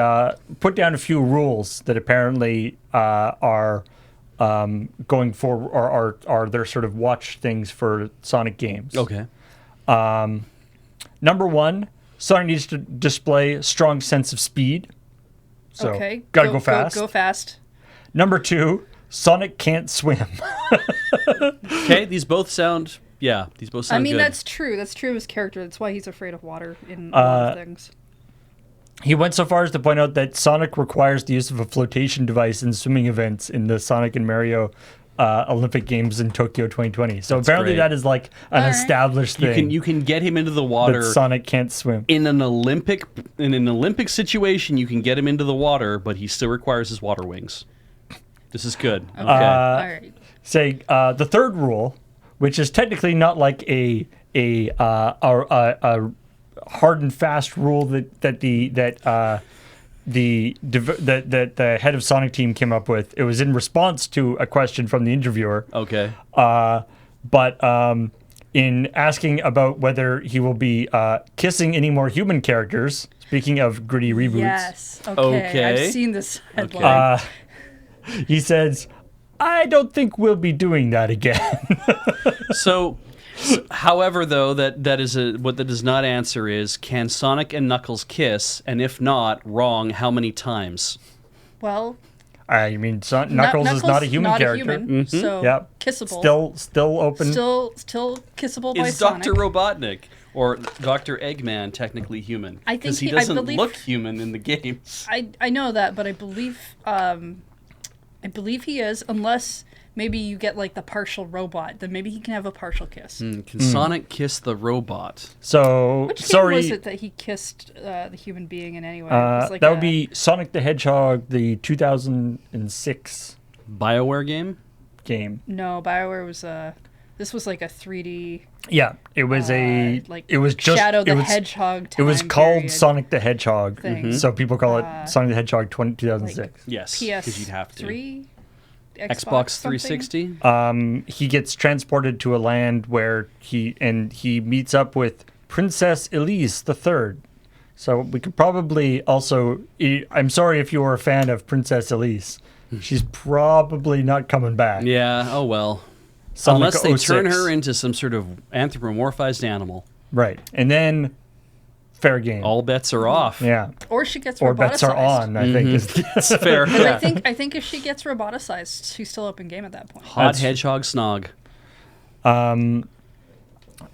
put down a few rules that apparently are going for or are their sort of watch things for Sonic games. Okay. Number one, Sonic needs to display a strong sense of speed. So okay. gotta go fast. Go fast. Number two, Sonic can't swim. Okay, these both sound good. I mean, that's true. That's true of his character. That's why he's afraid of water in a lot of things. He went so far as to point out that Sonic requires the use of a flotation device in swimming events in the Sonic and Mario Olympic Games in Tokyo 2020. So apparently great. that is like an All right. established thing. You can get him into the water that Sonic can't swim. in an Olympic situation. You can get him into the water, but he still requires his water wings. This is good. Okay. All right. Say the third rule, which is technically not like a a hard and fast rule that the head of Sonic Team came up with. It was in response to a question from the interviewer. Okay. But in asking about whether he will be kissing any more human characters, speaking of gritty reboots, Yes. Okay. Okay. I've seen this headline. he says, "I don't think we'll be doing that again." So, however, though, that is what that does not answer is, can Sonic and Knuckles kiss? And if not, wrong, how many times? Well, I mean, Knuckles is not a human character. So Yep. kissable. Still open. Still kissable by Is Sonic. Dr. Robotnik or Dr. Eggman technically human? I think Because he I doesn't believe- look human in the games. I know that, but I believe he is, unless maybe you get like the partial robot, then maybe he can have a partial kiss. Can Sonic kiss the robot? So Which game sorry. was it that he kissed the human being in anyway? It was like that would be Sonic the Hedgehog, the 2006 BioWare game? game. No, BioWare was this was like a 3D Yeah, it was it was just Shadow the it was, Hedgehog It was time called period Sonic the Hedgehog, thing. so people call it Sonic the Hedgehog 2006. Yes, because you'd have to. PS3, Xbox something? 360? He gets transported to a land where he meets up with Princess Elise the Third. So we could probably also. I'm sorry if you were a fan of Princess Elise. She's probably not coming back. Yeah, oh well. Sonic Unless they 06. turn her into some sort of anthropomorphized animal. Right, and then fair game. All bets are off. Yeah, Or she gets or roboticized. bets are on. I think is It's fair. I think if she gets roboticized, she's still up in game at that point. Hot hedgehog snog.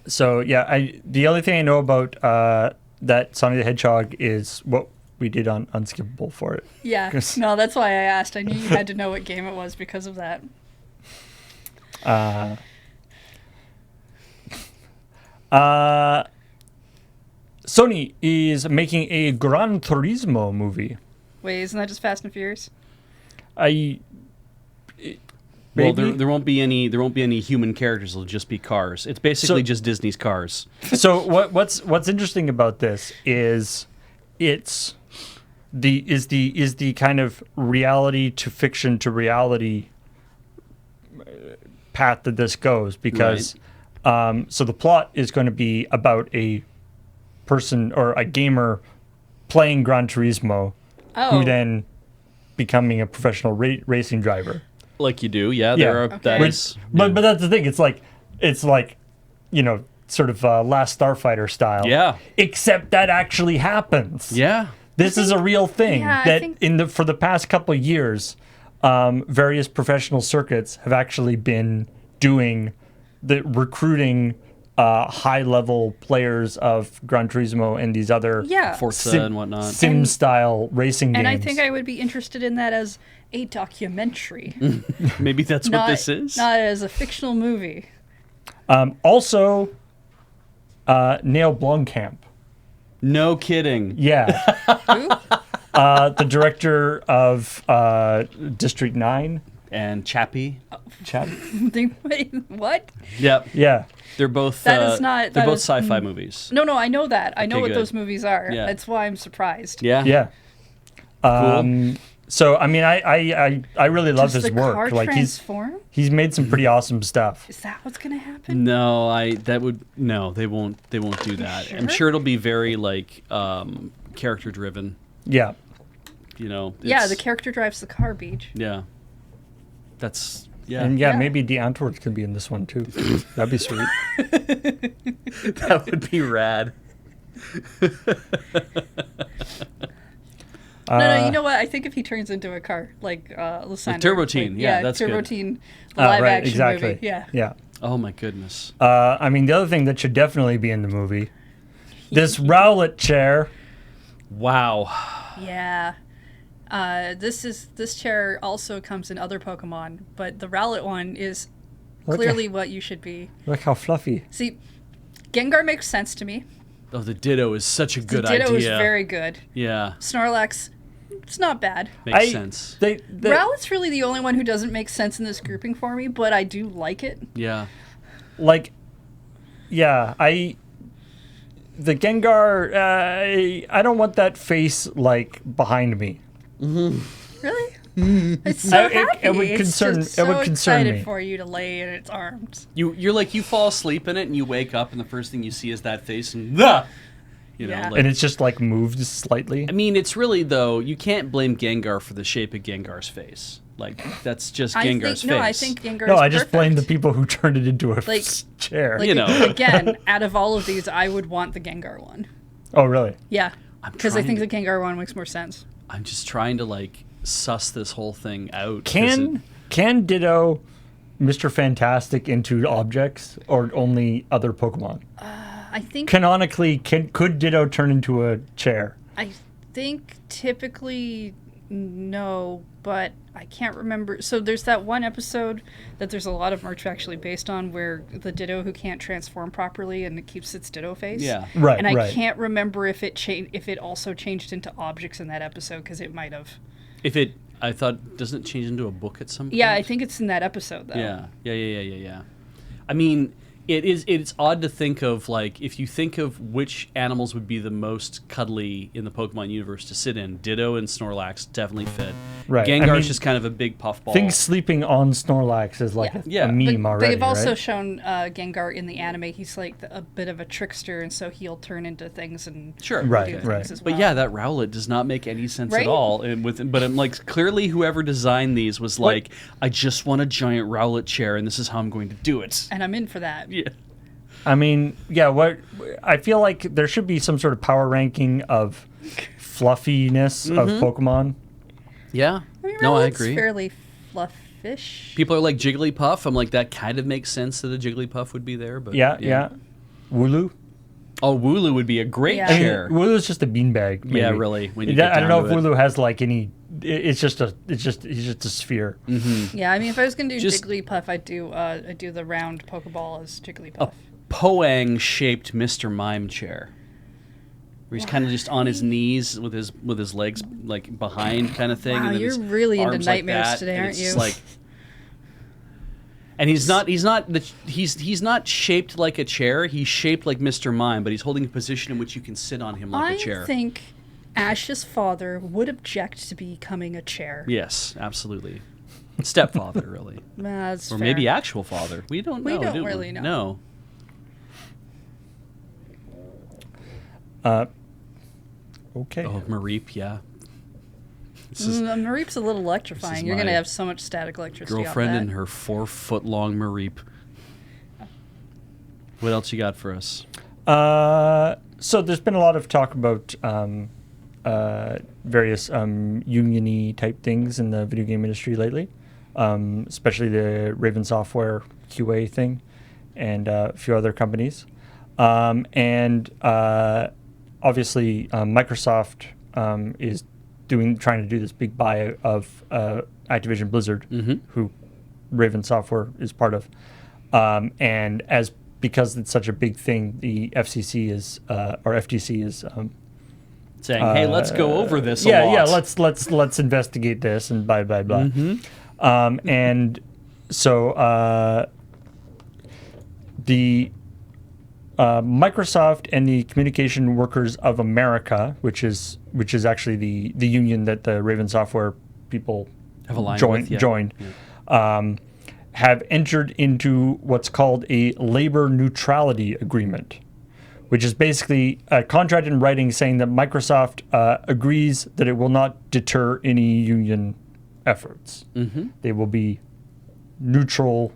So yeah, the only thing I know about that Sonic the Hedgehog is what we did on Unskippable for it. Yeah. 'Cause- No, that's why I asked. I knew you had to know what game it was because of that. Sony is making a Gran Turismo movie. Wait, isn't that just Fast and Furious? Maybe? Well, there won't be any human characters. It'll just be cars. It's basically just Disney's cars. So what's interesting about this is it's the kind of reality to fiction to reality path that this goes, because so the plot is going to be about a person or a gamer playing Gran Turismo who then becoming a professional racing driver. Like you do, yeah. There are. Okay. That is, But that's the thing. It's like sort of Last Starfighter style. Yeah. Except that actually happens. yeah. This is a real thing yeah, I that think- for the past couple of years, various professional circuits have actually been doing the recruiting high level players of Gran Turismo and these other Yeah. Forza and whatnot. sim style racing games. And I think I would be interested in that as a documentary, Maybe that's what this is. not as a fictional movie. Also, Neil Blomkamp. No kidding. Yeah. Who? The director of District 9. And Chappie. Wait, what? Yep. Yeah. They're both. That is not- They're that both is- sci-fi movies. No, I know that. I know Okay, what good. those movies are. Yeah. That's why I'm surprised. Yeah. Yeah. Cool. So I mean, I really love Does his the car work. Like transform? he's made some pretty awesome stuff. Is that what's gonna happen? No, they won't do that. I'm Sure? sure it'll be very like character driven. Yeah. Yeah, it's- the character drives the car, Beach. Yeah. That's yeah. And yeah, Yeah. maybe the Antwoords could be in this one too. That'd be sweet. That would be rad. No, you know what? I think if he turns into a car, like Lysander. Turbo Teen, yeah, that's Turbo good. Teen, the live right, action exactly. movie. Yeah. Yeah. Oh my goodness. I mean, the other thing that should definitely be in the movie, this Rowlet chair. Wow. Yeah. This chair also comes in other Pokemon, but the Rowlet one is Look clearly what you should be. Look how fluffy. See, Gengar makes sense to me. Oh, the Ditto is such a good Ditto idea. is very good. Yeah. Snorlax, it's not bad. Makes sense. Rowlet's really the only one who doesn't make sense in this grouping for me, but I do like it. Yeah. Like the Gengar, I don't want that face like behind me. Really? It's so happy. It would It's concern. just It would so concern excited me. for you to lay in its arms. You're like, you fall asleep in it and you wake up and the first thing you see is that face and you know, Yeah. like, And it's just like moved slightly. I mean, it's really, though, you can't blame Gengar for the shape of Gengar's face. Like, that's just Gengar's face. No, I think Gengar No, is I just blame the perfect. people who turned it into a Like- chair. Like, You know. again, out of all of these, I would want the Gengar one. Oh, really? Yeah, I'm because I think the trying- Gengar one makes more sense. I'm just trying to, like, suss this whole thing out. 'cause Can Ditto Mr. Fantastic into objects or only other Pokemon? I think Canonically, could Ditto turn into a chair? I think typically no, but I can't remember. So there's that one episode that there's a lot of merch actually based on where the Ditto who can't transform properly and it keeps its Ditto face. Yeah. Right, And I right. can't remember if it also changed into objects in that episode because it might have. If it, I thought, doesn't it change into a book at some point? Yeah, I think it's in that episode though. Yeah. I mean, it's odd to think of, like, if you think of which animals would be the most cuddly in the Pokemon universe to sit in, Ditto and Snorlax definitely fit. Right. Gengar's I mean, just kind of a big puffball. Think sleeping on Snorlax is like Yeah. a meme But already, they've also right? shown Gengar in the anime. He's like a bit of a trickster, and so he'll turn into things and Sure. Right, do right. things as well. But yeah, that Rowlet does not make any sense Right? at all. But I'm like, clearly whoever designed these was like, I just want a giant Rowlet chair, and this is how I'm going to do it. And I'm in for that. Yeah. I mean, yeah, I feel like there should be some sort of power ranking of fluffiness of Pokemon. Yeah. I mean, No, I Rowlet's agree. fairly fluffish. People are like Jigglypuff. I'm like, that kind of makes sense that a Jigglypuff would be there. But Yeah. Wooloo. Oh, Wooloo would be a great Yeah. I mean, chair. Wooloo's just a beanbag. Yeah, maybe. really, when you I get don't know down if to it. Wooloo has like any. He's just a sphere. Yeah, I mean, if I was gonna do Just- Jigglypuff, I'd do the round Pokeball as Jigglypuff. Poang-shaped Mr. Mime chair. Where he's kind of just on his knees with his legs like behind kind of thing. Wow, and then you're his really into arms like nightmares that, today, and aren't it's just you? Like, and he's not shaped like a chair. He's shaped like Mr. Mime, but he's holding a position in which you can sit on him like I a chair. think Ash's father would object to becoming a chair. Yes, absolutely. Stepfather, really. That's Or fair. maybe actual father. We don't know. We don't do really know. No. Okay. Oh, Mareep, yeah. This is Mareep's a little electrifying. You're my gonna have so much static electricity. girlfriend off and that. her 4-foot-long Mareep. What else you got for us? So there's been a lot of talk about various union-y type things in the video game industry lately, especially the Raven Software QA thing and a few other companies. Obviously, Microsoft is trying to do this big buy of Activision Blizzard, who Raven Software is part of. And because it's such a big thing, the FCC is or FTC is Saying, hey, let's go over this a yeah, lot. let's investigate this and blah blah blah. And so the Microsoft and the Communication Workers of America, which is actually the union that the Raven Software people Have aligned joined, with, yeah. joined have entered into what's called a labor neutrality agreement, which is basically a contract in writing saying that Microsoft agrees that it will not deter any union efforts. They will be neutral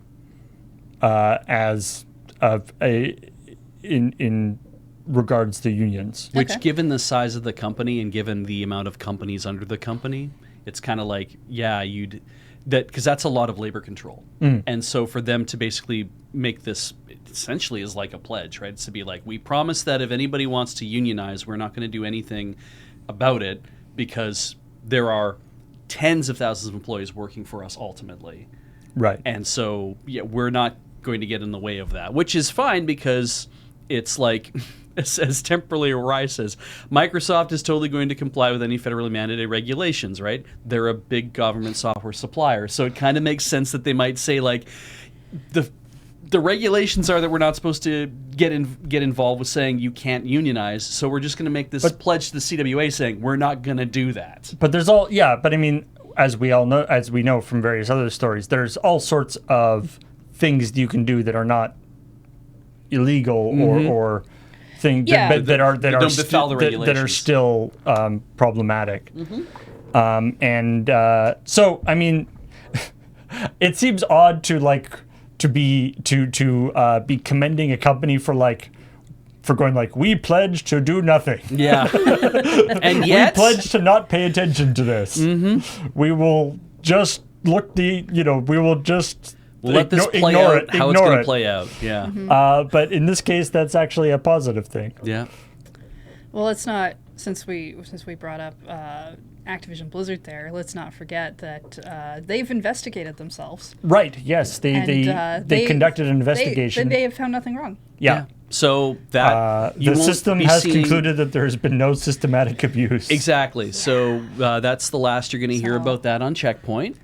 in regards to unions. Which, Okay. given the size of the company and given the amount of companies under the company, it's kind of like, yeah, because that's a lot of labor control. And so for them to basically make this essentially is like a pledge, right? It's to be like, we promise that if anybody wants to unionize, we're not going to do anything about it because there are tens of thousands of employees working for us ultimately. Right. And so, yeah, we're not going to get in the way of that, which is fine because it's like, as Temporally Rye says, Microsoft is totally going to comply with any federally mandated regulations, right? They're a big government software supplier. So it kind of makes sense that they might say, like, the regulations are that we're not supposed to get involved with saying you can't unionize. So we're just going to make this pledge to the CWA saying we're not going to do that. But there's but I mean, as we know from various other stories, there's all sorts of things you can do that are not illegal or things that are still problematic. So I mean, it seems odd to be commending a company for going we pledge to do nothing. Yeah. And yet we pledge to not pay attention to this. We will just we'll let this play out how it's going to play out. Yeah. But in this case, that's actually a positive thing. Yeah. Well, let's not, since we brought up Activision Blizzard there, let's not forget that they've investigated themselves. Right. Yes. They conducted an investigation. They have found nothing wrong. Yeah. So that the system has concluded that there has been no systematic abuse. Exactly. So that's the last you're going to hear about that on CheckPoint.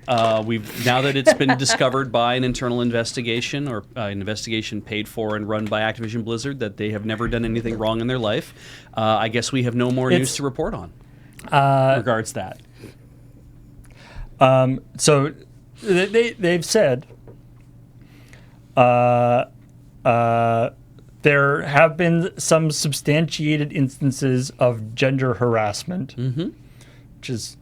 Now that it's been discovered by an internal investigation or an investigation paid for and run by Activision Blizzard that they have never done anything wrong in their life. I guess we have no more news to report on regards that. So they've said. There have been some substantiated instances of gender harassment, which is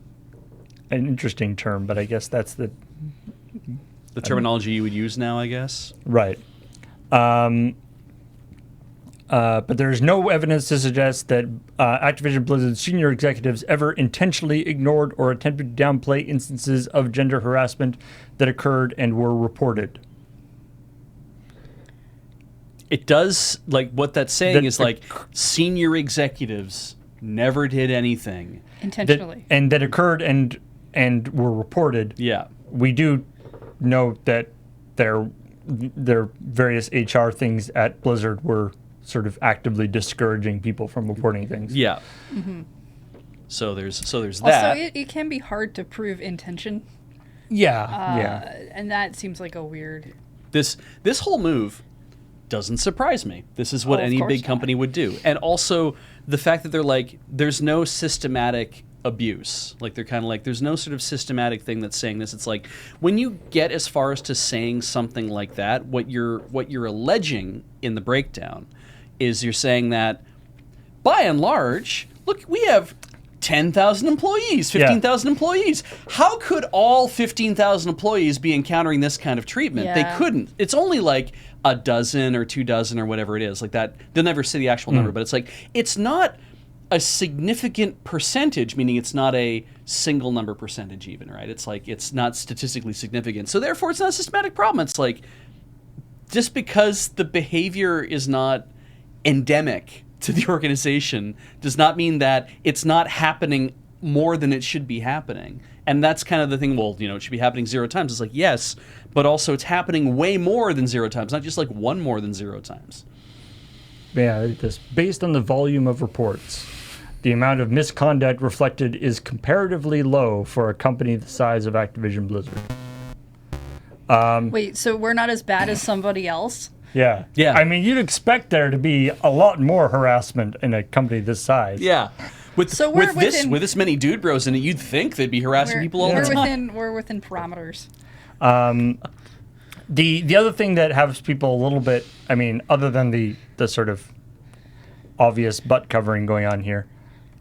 an interesting term, but I guess that's the terminology you would use now, I guess. Right. But there's no evidence to suggest that Activision Blizzard's senior executives ever intentionally ignored or attempted to downplay instances of gender harassment that occurred and were reported. It does, what that's saying is senior executives never did anything intentionally, that occurred and were reported. Yeah, we do know that their various HR things at Blizzard were sort of actively discouraging people from reporting things. Yeah. So there's that. Also, it can be hard to prove intention. Yeah. And that seems like a weird. This whole move doesn't surprise me. This is what any big company would do. And also the fact that they're there's no systematic abuse. They're kind of there's no sort of systematic thing that's saying this. It's when you get as far as to saying something like that, what you're alleging in the breakdown is you're saying that by and large, look, we have 10,000 employees, 15,000 employees. How could all 15,000 employees be encountering this kind of treatment? Yeah. They couldn't. It's only a dozen or 2 dozen or whatever it is that. They'll never say the actual number, but it's not a significant percentage, meaning it's not a single number percentage even, right? It's not statistically significant. So therefore it's not a systematic problem. It's just because the behavior is not endemic to the organization does not mean that it's not happening more than it should be happening. And that's kind of the thing, it should be happening 0 times. It's yes, but also it's happening way more than 0 times, not just one more than 0 times. Yeah, this based on the volume of reports, the amount of misconduct reflected is comparatively low for a company the size of Activision Blizzard. Wait, so we're not as bad as somebody else? Yeah. I mean, you'd expect there to be a lot more harassment in a company this size. Yeah. With this many dude bros in it, you'd think they'd be harassing people all the time. We're within parameters. The other thing that has people a little bit, I mean, other than the sort of obvious butt covering going on here,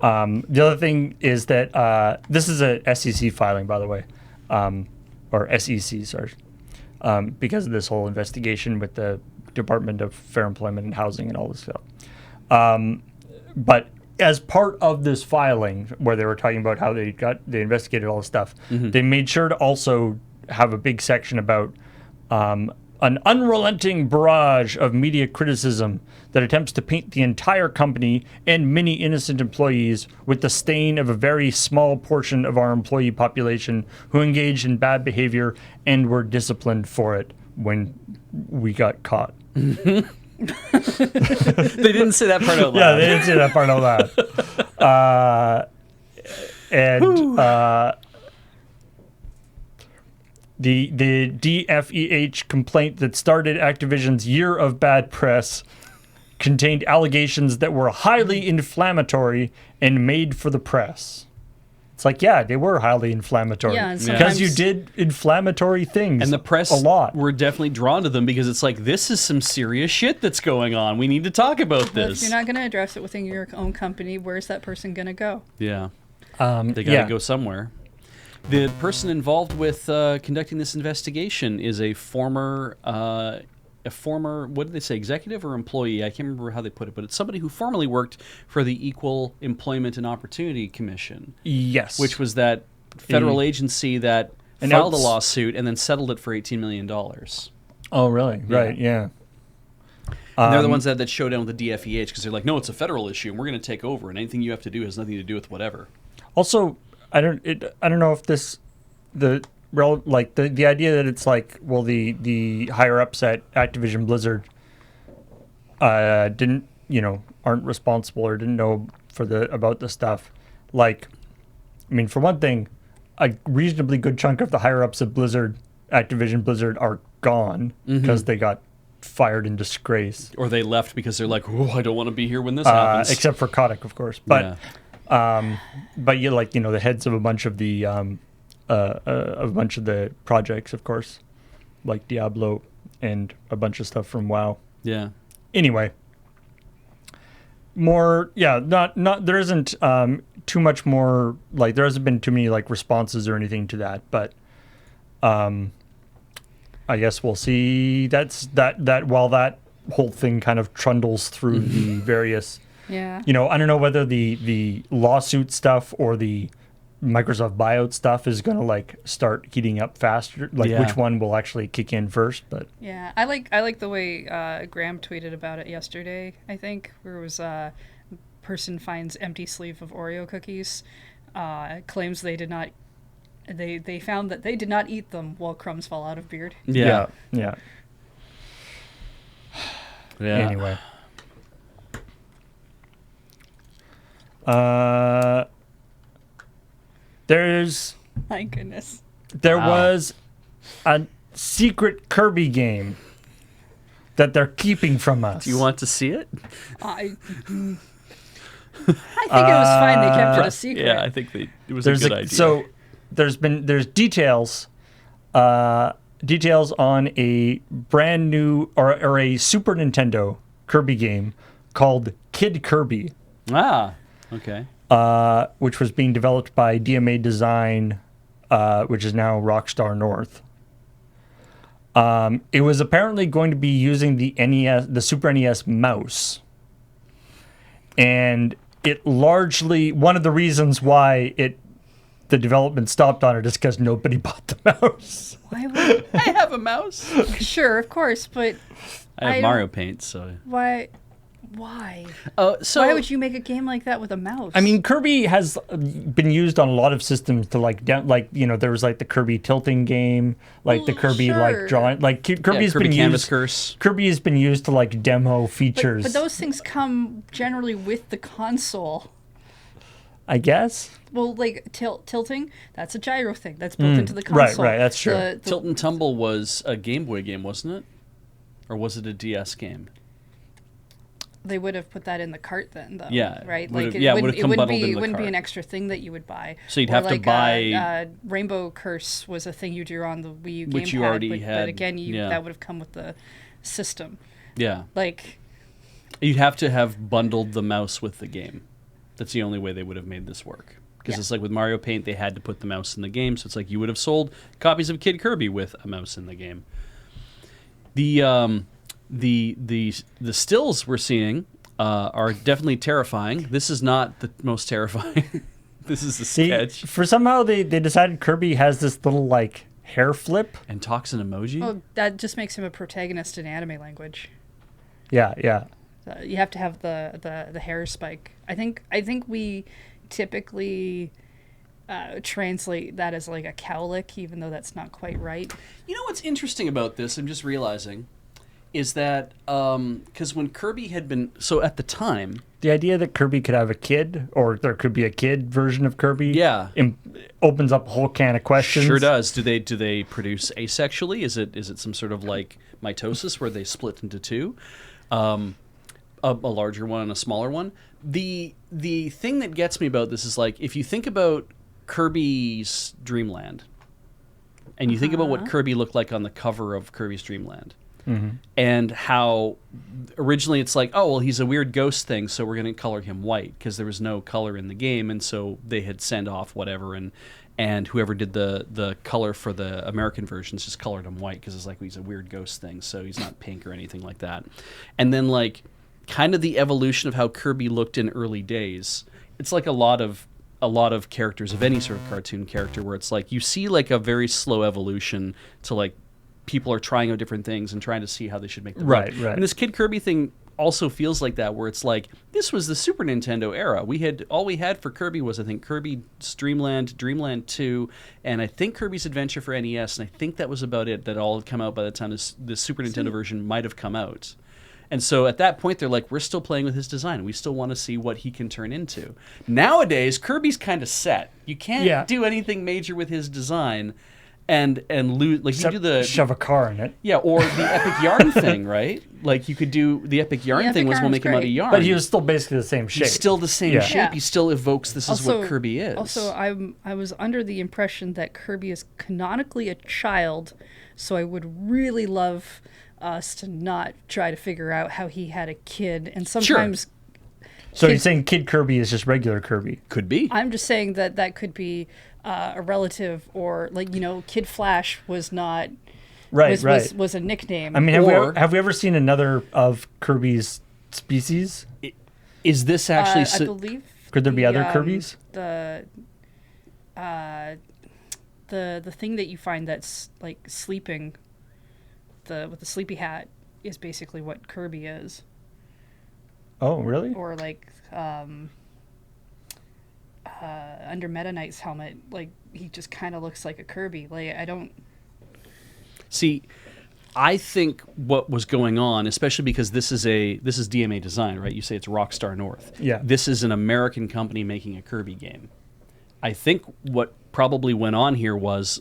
the other thing is that this is a SEC filing, by the way, or SEC, sorry, because of this whole investigation with the Department of Fair Employment and Housing and all this stuff. But as part of this filing, where they were talking about how they investigated all this stuff, they made sure to also have a big section about an unrelenting barrage of media criticism that attempts to paint the entire company and many innocent employees with the stain of a very small portion of our employee population who engaged in bad behavior and were disciplined for it when we got caught. They didn't say that part out loud. Yeah, they didn't say that part out loud. the DFEH complaint that started Activision's year of bad press contained allegations that were highly inflammatory and made for the press. It's like, yeah, they were highly inflammatory. Yeah, and because sometimes- you did inflammatory things. And the press a lot. were definitely drawn to them because it's like, this is some serious shit that's going on. We need to talk about Well, if this. you're not going to address it within your own company, where's that person going to go? Yeah. They They got to go somewhere. The person involved with conducting this investigation is a former, what did they say, executive or employee? I can't remember how they put it, but it's somebody who formerly worked for the Equal Employment and Opportunity Commission. Yes. Which was that federal agency that And filed a outs- lawsuit and then settled it for $18 million. Oh, really? Right, yeah. And they're the ones that show down with the DFEH because they're like, no, it's a federal issue and we're going to take over and anything you have to do has nothing to do with whatever. Also, I don't know if the idea that it's like, well, the higher ups at Activision Blizzard didn't, aren't responsible or didn't know about the stuff. Like, I mean, for one thing, a reasonably good chunk of the higher ups at Activision Blizzard are gone because they got fired in disgrace. Or they left because they're like, oh, I don't want to be here when this happens. Except for Kotick, of course. But you the heads of a bunch of the projects, of course, like Diablo and a bunch of stuff from WoW. Yeah. Anyway, there isn't too much more, like, there hasn't been too many like responses or anything to that, but I guess we'll see. That while that whole thing kind of trundles through the various. Yeah. I don't know whether the lawsuit stuff or the Microsoft buyout stuff is going to like start heating up faster. Like which one will actually kick in first? But yeah, I like the way Graham tweeted about it yesterday. I think where it was person finds empty sleeve of Oreo cookies, claims they did not. They found that they did not eat them while crumbs fall out of beard. Yeah. Anyway. My goodness. There was a secret Kirby game that they're keeping from us. Do you want to see it? I think it was fine. They kept it a secret. Yeah, I think it was a good idea. So there's details on a brand new or a Super Nintendo Kirby game called Kid Kirby. Ah, okay. Which was being developed by DMA Design, which is now Rockstar North. It was apparently going to be using the Super NES mouse. And it largely, one of the reasons why the development stopped on it is because nobody bought the mouse. Why would I have a mouse. Sure, of course, but I have Mario Paint, so. Why? Why would you make a game like that with a mouse? I mean, Kirby has been used on a lot of systems to there was like the Kirby tilting game, like the Kirby like drawing, like Kirby's Kirby been Canvas used. Curse. Kirby has been used to like demo features. But those things come generally with the console. I guess. Well, like tilting, that's a gyro thing that's built into the console. Right, that's true. The Tilt and Tumble was a Game Boy game, wasn't it? Or was it a DS game? They would have put that in the cart then, though. Yeah, right. would've- Like yeah, it would've come wouldn't bundled in the wouldn't be cart. an extra thing that you would buy. So you'd Or have to like, buy- Rainbow Curse was a thing you drew on the Wii U Which gamepad, you already but had, again, yeah. that would have come with the system. Yeah. Like, You'd have to have bundled the mouse with the game. That's the only way they would have made this work. Because it's like with Mario Paint, they had to put the mouse in the game. So it's like you would have sold copies of Kid Kirby with a mouse in the game. The stills we're seeing are definitely terrifying. This is not the most terrifying. This is a sketch. For somehow they decided Kirby has this little like hair flip. And talks an emoji. well, that just makes him a protagonist in anime language. Yeah. You have to have the hair spike. I think we typically translate that as like a cowlick, even though that's not quite right. You know what's interesting about this? I'm just realizing is that because when Kirby had been so at the time, The idea that Kirby could have a kid, or there could be a kid version of Kirby, Yeah. opens up a whole can of questions. sure does. Do they produce asexually? Is it some sort of like mitosis where they split into two, a larger one and a smaller one? The thing that gets me about this is like if you think about Kirby's Dream Land, and you think about what Kirby looked like on the cover of Kirby's Dream Land. And how originally it's like, oh, well, he's a weird ghost thing, so we're going to color him white because there was no color in the game, and so they had sent off whatever, and whoever did the color for the American versions just colored him white because it's like, well, he's a weird ghost thing, so he's not pink or anything like that. And then like kind of the evolution of how Kirby looked in early days, it's like a lot of characters of any sort of cartoon character where it's like you see like a very slow evolution to like people are trying out different things and trying to see how they should make them Right, look. right. And this Kid Kirby thing also feels like that, where it's like this was the Super Nintendo era. All we had for Kirby was I think Kirby's Dreamland, Dreamland 2, and I think Kirby's Adventure for NES, and I think that was about it. That all had come out by the time the Super Nintendo version might have come out. And so at that point, they're like, we're still playing with his design. We still want to see what he can turn into. Nowadays, Kirby's kind of set. You can't do anything major with his design. And lose like you do the shove a car in it. Yeah, or the Epic Yarn thing, right? Like you could do the Epic Yarn thing was we'll make him out of yarn. But he was still basically the same shape. He's still the same shape. Yeah. He still evokes this is what Kirby is. Also, I was under the impression that Kirby is canonically a child, so I would really love us to not try to figure out how he had a kid. And sometimes, So you're saying Kid Kirby is just regular Kirby? Could be. I'm just saying that could be a relative, or like Kid Flash was not. Right, Was a nickname. I mean, have we ever seen another of Kirby's species? Is this actually? I believe. Could there be other Kirbys? The thing that you find that's like sleeping, with the sleepy hat, is basically what Kirby is. Oh, really? Or like under Meta Knight's helmet, like he just kind of looks like a Kirby. Like I don't. See, I think what was going on, especially because this is DMA Design, right? You say it's Rockstar North. Yeah. This is an American company making a Kirby game. I think what probably went on here was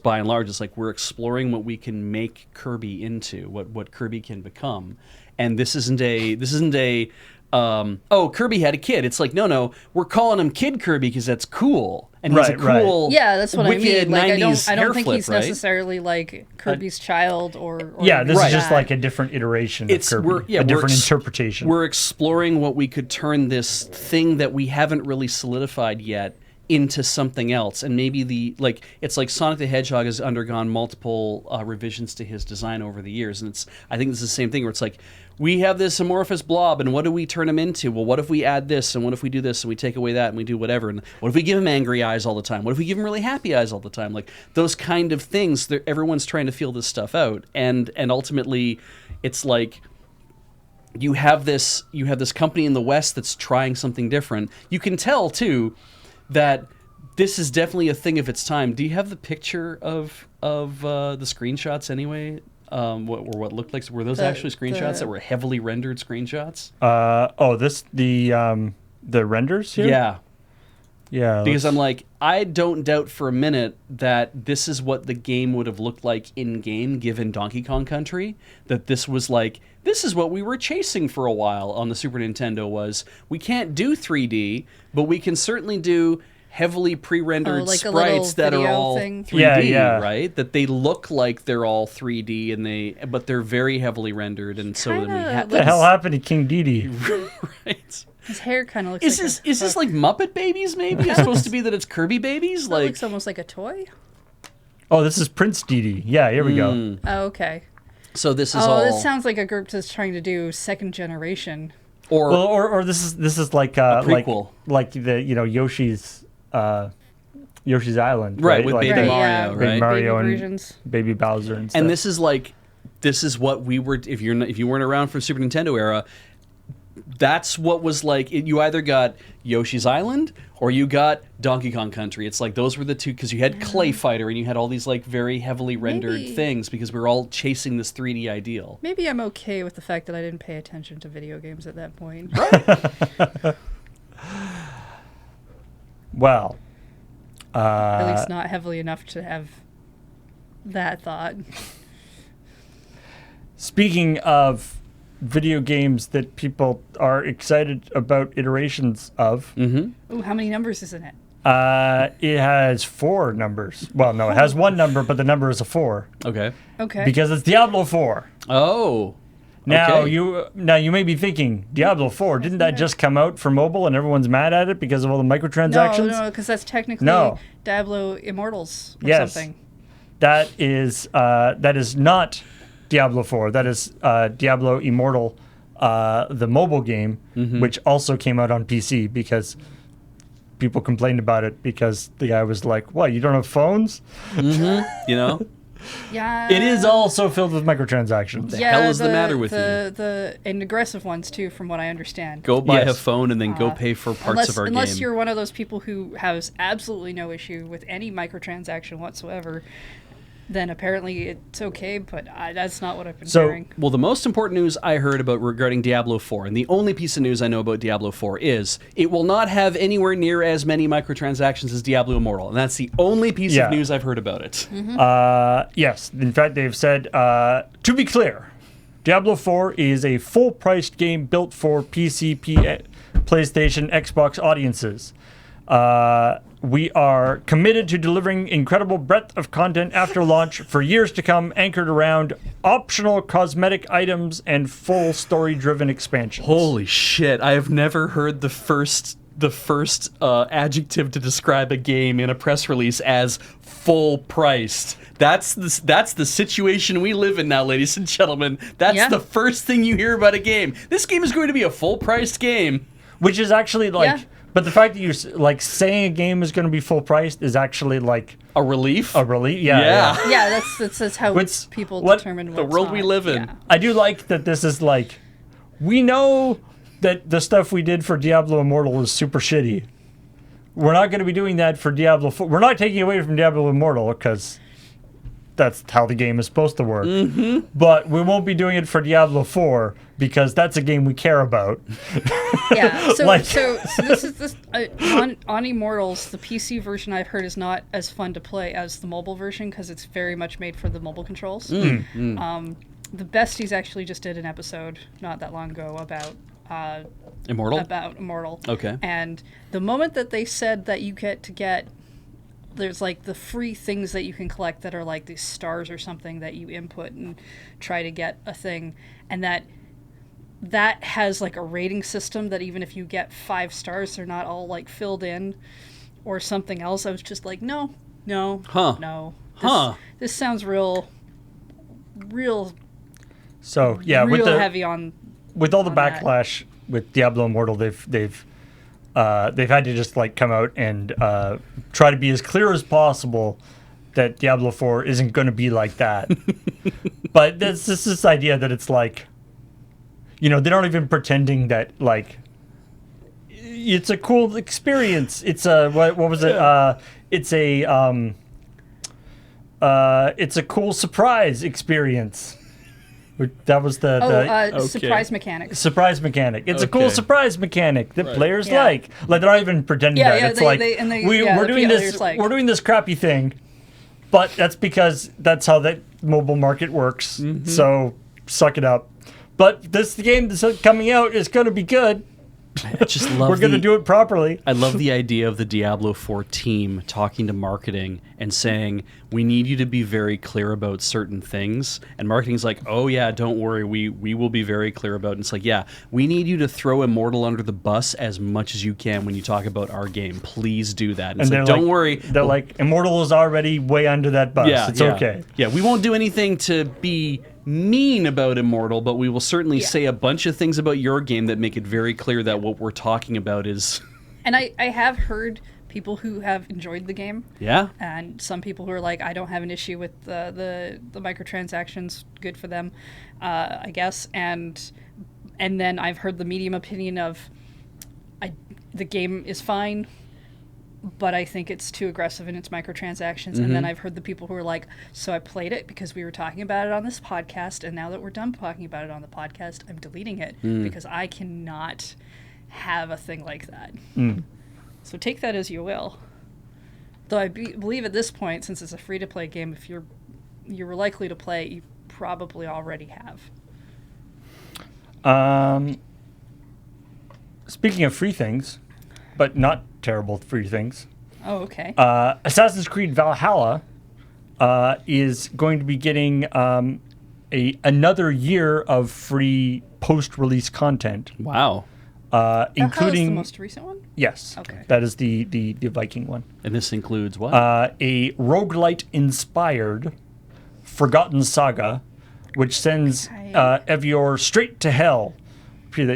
by and large, it's like we're exploring what we can make Kirby into, what Kirby can become, and this isn't a Kirby had a kid. It's like no, we're calling him Kid Kirby because that's cool, and he's a cool, yeah, that's what I mean. Like I don't think he's right? necessarily like Kirby's child or yeah, this is just that. like a different iteration of Kirby, a different interpretation. We're exploring what we could turn this thing that we haven't really solidified yet into something else, and maybe it's like Sonic the Hedgehog has undergone multiple revisions to his design over the years, and I think it's the same thing where it's like we have this amorphous blob, and what do we turn him into? Well, what if we add this, and what if we do this, and we take away that, and we do whatever, and what if we give him angry eyes all the time? What if we give him really happy eyes all the time? Like those kind of things. Everyone's trying to feel this stuff out, and ultimately, it's like. You have this company in the West that's trying something different. You can tell too that this is definitely a thing of its time. Do you have the picture of the screenshots anyway? What looked like were those actually screenshots that were heavily rendered screenshots? The renders here? Yeah. Yeah. Because I'm like, I don't doubt for a minute that this is what the game would have looked like in game given Donkey Kong Country. That this was like, this is what we were chasing for a while on the Super Nintendo was, we can't do 3D, but we can certainly do heavily pre-rendered like sprites that are all thing. 3D, right? That they look like they're all 3D but they're very heavily rendered, and so then we had what the hell happened to King Dedede? right. His hair kind of looks. Is this like Muppet Babies? Maybe it's supposed to be that it's Kirby Babies. That looks almost like a toy. Oh, this is Prince Dedede. Yeah, here we go. Oh, okay. So this is all. This sounds like a group that's trying to do second generation. Or this is like a prequel, like the Yoshi's Island, right? With like Baby Mario, right? Baby Mario Baby and versions. Baby Bowser and stuff. And this is what we were. If you weren't around for Super Nintendo era, that's what was like. You either got Yoshi's Island or you got Donkey Kong Country. It's like those were the two, because you had Clay Fighter and you had all these like very heavily rendered things, because we were all chasing this 3D ideal. Maybe I'm okay with the fact that I didn't pay attention to video games at that point. Well, At least not heavily enough to have that thought. speaking of video games that people are excited about iterations of, Ooh, how many numbers is in it? it has 4 numbers. Well, no, it has 1 number, but the number is a 4 Okay. Okay. because it's Diablo 4. Oh. Now okay. you may be thinking, Diablo 4, didn't that just come out for mobile and everyone's mad at it because of all the microtransactions? No, because that's technically No. Diablo Immortals or Yes. something. That is not Diablo 4. That is Diablo Immortal, the mobile game, which also came out on PC because people complained about it because the guy was like, "What? You don't have phones?" You know? Yeah. It is also filled with microtransactions. The hell is the matter with you? And aggressive ones too, from what I understand. Go buy a Yes. phone and then go pay for parts of our Unless game. you're one of those people who has absolutely no issue with any microtransaction whatsoever, then apparently it's okay, but that's not what I've been So- hearing. Well, the most important news I heard about regarding Diablo 4, and the only piece of news I know about Diablo 4 is it will not have anywhere near as many microtransactions as Diablo Immortal, and that's the only piece Yeah. of news I've heard about it. Yes, in fact, they've said, to be clear, Diablo 4 is a full-priced game built for PC, PlayStation, Xbox audiences. We are committed to delivering incredible breadth of content after launch for years to come, anchored around optional cosmetic items and full story-driven expansions. Holy shit! I have never heard the first adjective to describe a game in a press release as full priced. That's the situation we live in now, ladies and gentlemen. That's Yeah. the first thing you hear about a game. This game is going to be a full priced game. Which is actually like, Yeah. but the fact that you like saying a game is going to be full priced is actually like A relief. a relief. Yeah, Yeah. Yeah, that's how What's- people what- determine the what's world we not. live in. Yeah. I do like that this is like, we know that the stuff we did for Diablo Immortal is super shitty. We're not going to be doing that for Diablo 4. We're not taking away from Diablo Immortal because that's how the game is supposed to work. But we won't be doing it for Diablo 4 because that's a game we care about. Yeah. So Like- so this is this on Immortals. The PC version I've heard is not as fun to play as the mobile version because it's very much made for the mobile controls. The Besties actually just did an episode not that long ago about Immortal. Immortal. Okay. And the moment that they said that you get there's like the free things that you can collect that are like these stars or something that you input and try to get a thing, and that has like a rating system that even if you get 5 stars, they're not all like filled in or something else. I was just like, no. Huh. No. Huh. This sounds real So yeah, real with heavy on. with all the on that. backlash with Diablo Immortal, they've had to just like come out and try to be as clear as possible that Diablo 4 isn't going to be like that. But there's just this idea that it's like, you know, they're not even pretending that like it's a cool experience. It's a what was it? It's a cool surprise experience. That was the surprise mechanics. surprise mechanic. It's a cool Okay. surprise mechanic that players Yeah. like. Like they're not even pretending Yeah, that. yeah, It's they- like they- and they- we're yeah, the doing players this. like- We're doing this crappy thing, but that's because that's how the mobile market works. Mm-hmm. So suck it up. But this game that's coming out is going to be good. I just love We're going to do it properly. I love the idea of the Diablo 4 team talking to marketing and saying, we need you to be very clear about certain things. And marketing's like, oh yeah, don't worry, we will be very clear about it. And it's like, yeah, we need you to throw Immortal under the bus as much as you can when you talk about our game. Please do that. And it's they're like, don't worry. They're like, Immortal is already way under that bus. It's okay. Yeah, we won't do anything to be mean about Immortal, but we will certainly say a bunch of things about your game that make it very clear that what we're talking about is... And I have heard people who have enjoyed the game. Yeah? And some people who are like, I don't have an issue with the microtransactions. Good for them, I guess. And And then I've heard the medium opinion of the game is fine, but I think it's too aggressive in its microtransactions. And then I've heard the people who are like, so I played it because we were talking about it on this podcast, and now that we're done talking about it on the podcast, I'm deleting it because I cannot have a thing like that. So take that as you will. Though I believe at this point, since it's a free-to-play game, if you're likely to play, you probably already have. Speaking of free things, but not terrible free things, Oh, okay. Assassin's Creed Valhalla is going to be getting another year of free post-release content, Wow. Including including the most recent one. yes, Okay. that is the Viking one. And this includes what? A roguelite-inspired Forgotten Saga, which sends Okay. Evior straight to hell.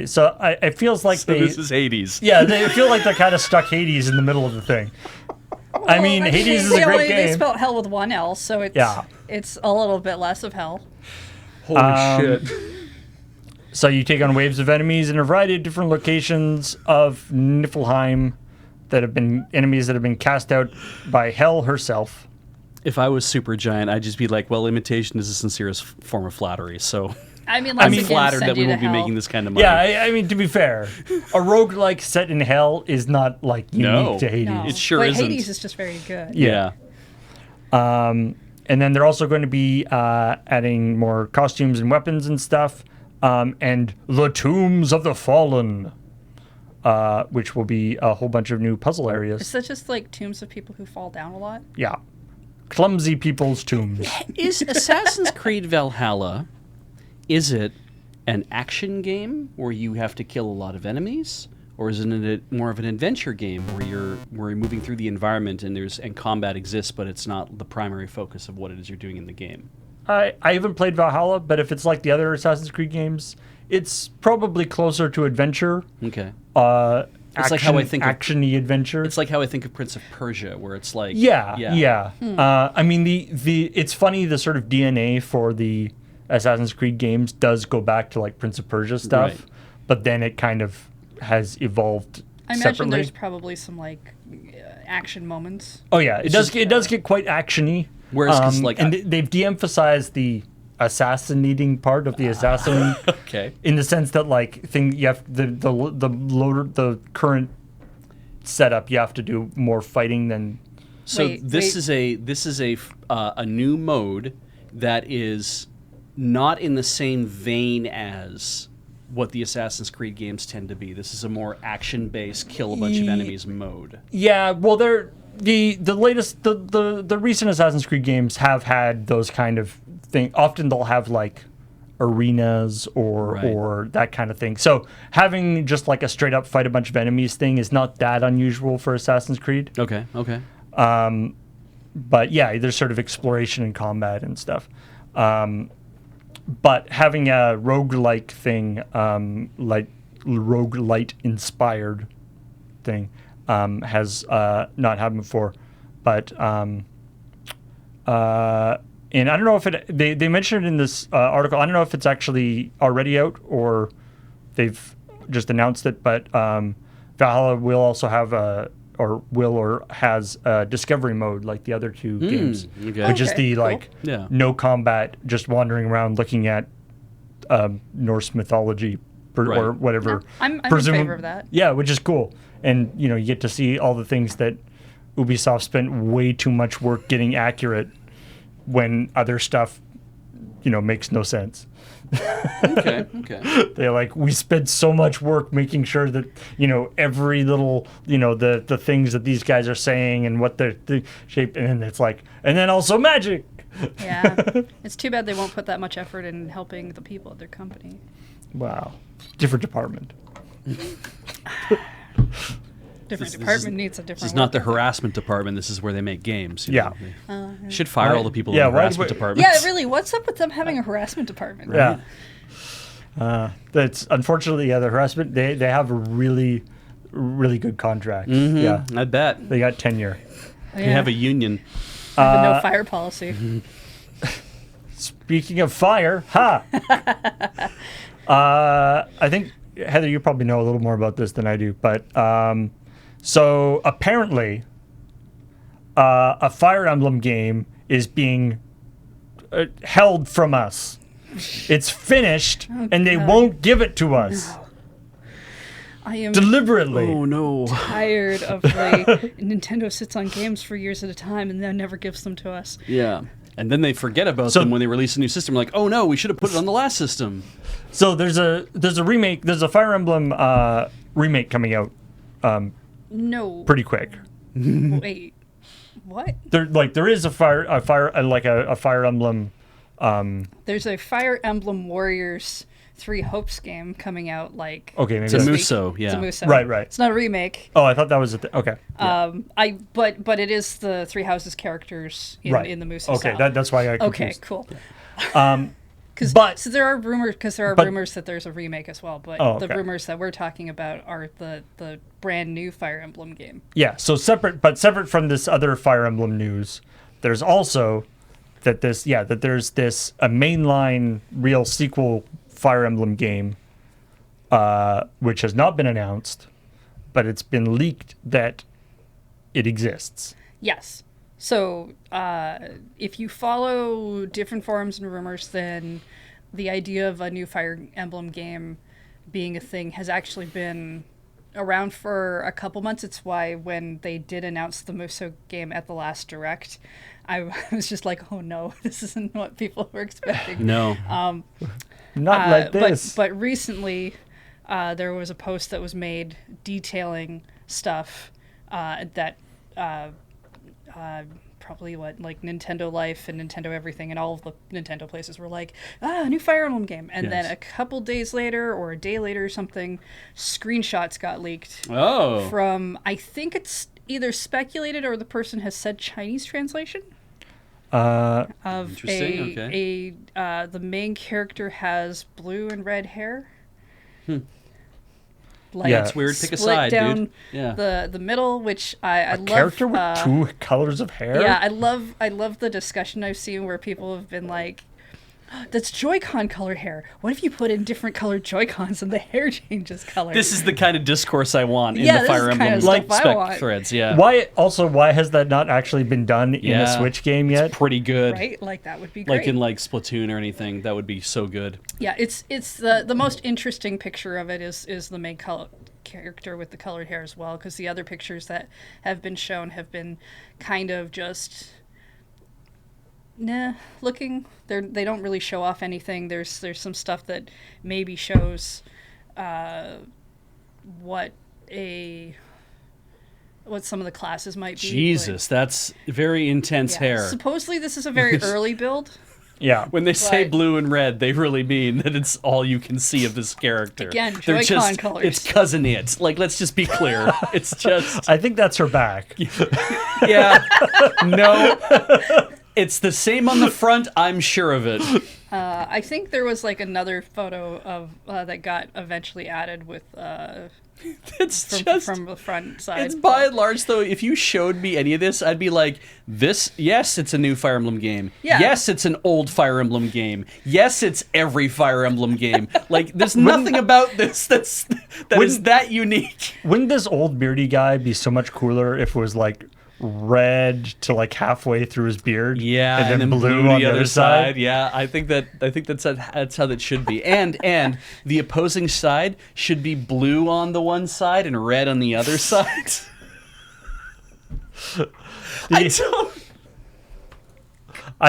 So it feels like so this is Hades. Yeah, they feel like they're kind of stuck Hades in the middle of the thing. I mean, Well, Hades is a they great game. They spelled hell with one L, so it's a little bit less of hell. Holy shit. So you take on waves of enemies in a variety of different locations of Niflheim that have been enemies that have been cast out by Hell herself. If I was Supergiant, I'd just be like, well, imitation is the sincerest form of flattery, so I mean, I'm again, flattered send that we you to won't be hell. making this kind of money. Yeah, I mean, to be fair, a roguelike set in Hell is not, like, unique No. to Hades. No. It sure but isn't. Hades is just very good. Yeah. And then they're also going to be adding more costumes and weapons and stuff. And the Tombs of the Fallen, which will be a whole bunch of new puzzle areas. Is that just like tombs of people who fall down a lot? Yeah. Clumsy people's tombs. Is Assassin's Creed Valhalla, is it an action game where you have to kill a lot of enemies? Or is it more of an adventure game where you're moving through the environment and combat exists, but it's not the primary focus of what it is you're doing in the game? I haven't played Valhalla, but if it's like the other Assassin's Creed games, it's probably closer to adventure. Okay. It's like how I think of- action-y adventure. It's like how I think of Prince of Persia, where it's like... Yeah. I mean, it's funny, the sort of DNA for the Assassin's Creed games does go back to like Prince of Persia stuff, Right. but then it kind of has evolved I imagine separately. there's probably some like action moments. Oh yeah, It's just- it does get quite actiony. Whereas, 'cause, like, and they've de-emphasized the assassinating part of the assassin, Okay. in the sense that like you have the current setup, you have to do more fighting than. So Wait. this is a new mode that is not in the same vein as what the Assassin's Creed games tend to be. This is a more action-based, kill a bunch of enemies mode. Yeah, well, the latest the recent Assassin's Creed games have had those kind of thing. Often they'll have like arenas or that kind of thing. So having just like a straight up fight a bunch of enemies thing is not that unusual for Assassin's Creed. Okay. But yeah, there's sort of exploration and combat and stuff. But having a roguelike thing, like roguelite inspired thing, has not happened before. But and I don't know if they mentioned it in this article. I don't know if it's actually already out or they've just announced it. But Valhalla will also have has a discovery mode like the other two games, okay. which is Okay, the cool. like Yeah. no combat, just wandering around looking at Norse mythology Right. or whatever. I'm in Presumab- favor of that. Yeah, which is cool, and you get to see all the things that Ubisoft spent way too much work getting accurate when other stuff, makes no sense. Okay. They're like, we spent so much work making sure that every little the things that these guys are saying and what the shape, and then it's like, and then also magic. Yeah. It's too bad they won't put that much effort in helping the people at their company. Wow, different department. Different This department is- needs a different This is not the worker. harassment department. This is where they make games. Yeah. They should fire all the people Yeah, in the why- harassment why- department. Yeah, really. What's up with them having a harassment department? Yeah. That's unfortunately, the harassment. They have a really, really good contract. Mhm, Yeah, I bet. they got tenure. They have a union. They have a no fire policy. Speaking of fire, I think Heather, you probably know a little more about this than I do, but so apparently, a Fire Emblem game is being held from us. It's finished, and they won't give it to us. I am Deliberately. Oh no. tired of like Nintendo sits on games for years at a time and then never gives them to us. Yeah. And then they forget about them when they release a new system. Like, oh no, we should have put it on the last system. So there's a remake. There's a Fire Emblem remake coming out No. pretty quick. Wait. What? There is a Fire Emblem. There's a Fire Emblem Warriors 3 Hopes game coming out like Okay, maybe It's a that's- Muso, yeah. It's a Muso. Right. It's not a remake. Oh, I thought that was okay. But it is the Three Houses characters in the Muso Okay, style. that's why I got Okay, confused. cool. But So there are rumors that there's a remake as well, but Oh, the okay. rumors that we're talking about are the brand new Fire Emblem game. yeah, so separate from this other Fire Emblem news, there's also that there's this a mainline real sequel Fire Emblem game, which has not been announced, but it's been leaked that it exists. Yes. So if you follow different forums and rumors, then the idea of a new Fire Emblem game being a thing has actually been around for a couple months. It's why when they did announce the Muso game at the last Direct, I was just like, oh no, this isn't what people were expecting. No. Not like this. But recently, there was a post that was made detailing stuff that probably like Nintendo Life and Nintendo Everything and all of the Nintendo places were like, a new Fire Emblem game. And then Yes. a couple days later or a day later or something, screenshots got leaked Oh. from, I think it's either speculated or the person has said Chinese translation. Of Interesting, okay. the main character has blue and red hair. Like Yeah. It's weird. Pick a split side, down dude. Yeah. the middle, which I love. Character with two colors of hair. Yeah, I love the discussion I've seen where people have been like, that's Joy-Con colored hair. What if you put in different colored Joy-Cons and the hair changes color? This is the kind of discourse I want in Yeah, the this Fire is kind Emblem of stuff I spec want. threads. Yeah. Why has that not actually been done in a Yeah. Switch game yet? It's pretty good. right. Like that would be great. Like in like Splatoon or anything, that would be so good. Yeah, it's the most interesting picture of it is the main character with the colored hair as well, because the other pictures that have been shown have been kind of just looking. They don't really show off anything. There's some stuff that maybe shows what some of the classes might be. Jesus, that's very intense but, yeah. hair. Supposedly this is a very early build. Yeah. When they say But- blue and red, they really mean that it's all you can see of this character. Again, They're Joy-Con just, colors. It's cousin it. Like, let's just be clear. It's just, I think that's her back. yeah, no. It's the same on the front. I'm sure of it. I think there was like another photo of that got eventually added with It's from the front side. It's by and large, though, if you showed me any of this, I'd be like, yes, it's a new Fire Emblem game. Yeah. Yes, it's an old Fire Emblem game. Yes, it's every Fire Emblem game. Like, there's nothing about this that is that unique. Wouldn't this old beardy guy be so much cooler if it was like red to like halfway through his beard? Yeah, and then blue on the other side. Yeah, I think that's how that should be. And the opposing side should be blue on the one side and red on the other side. I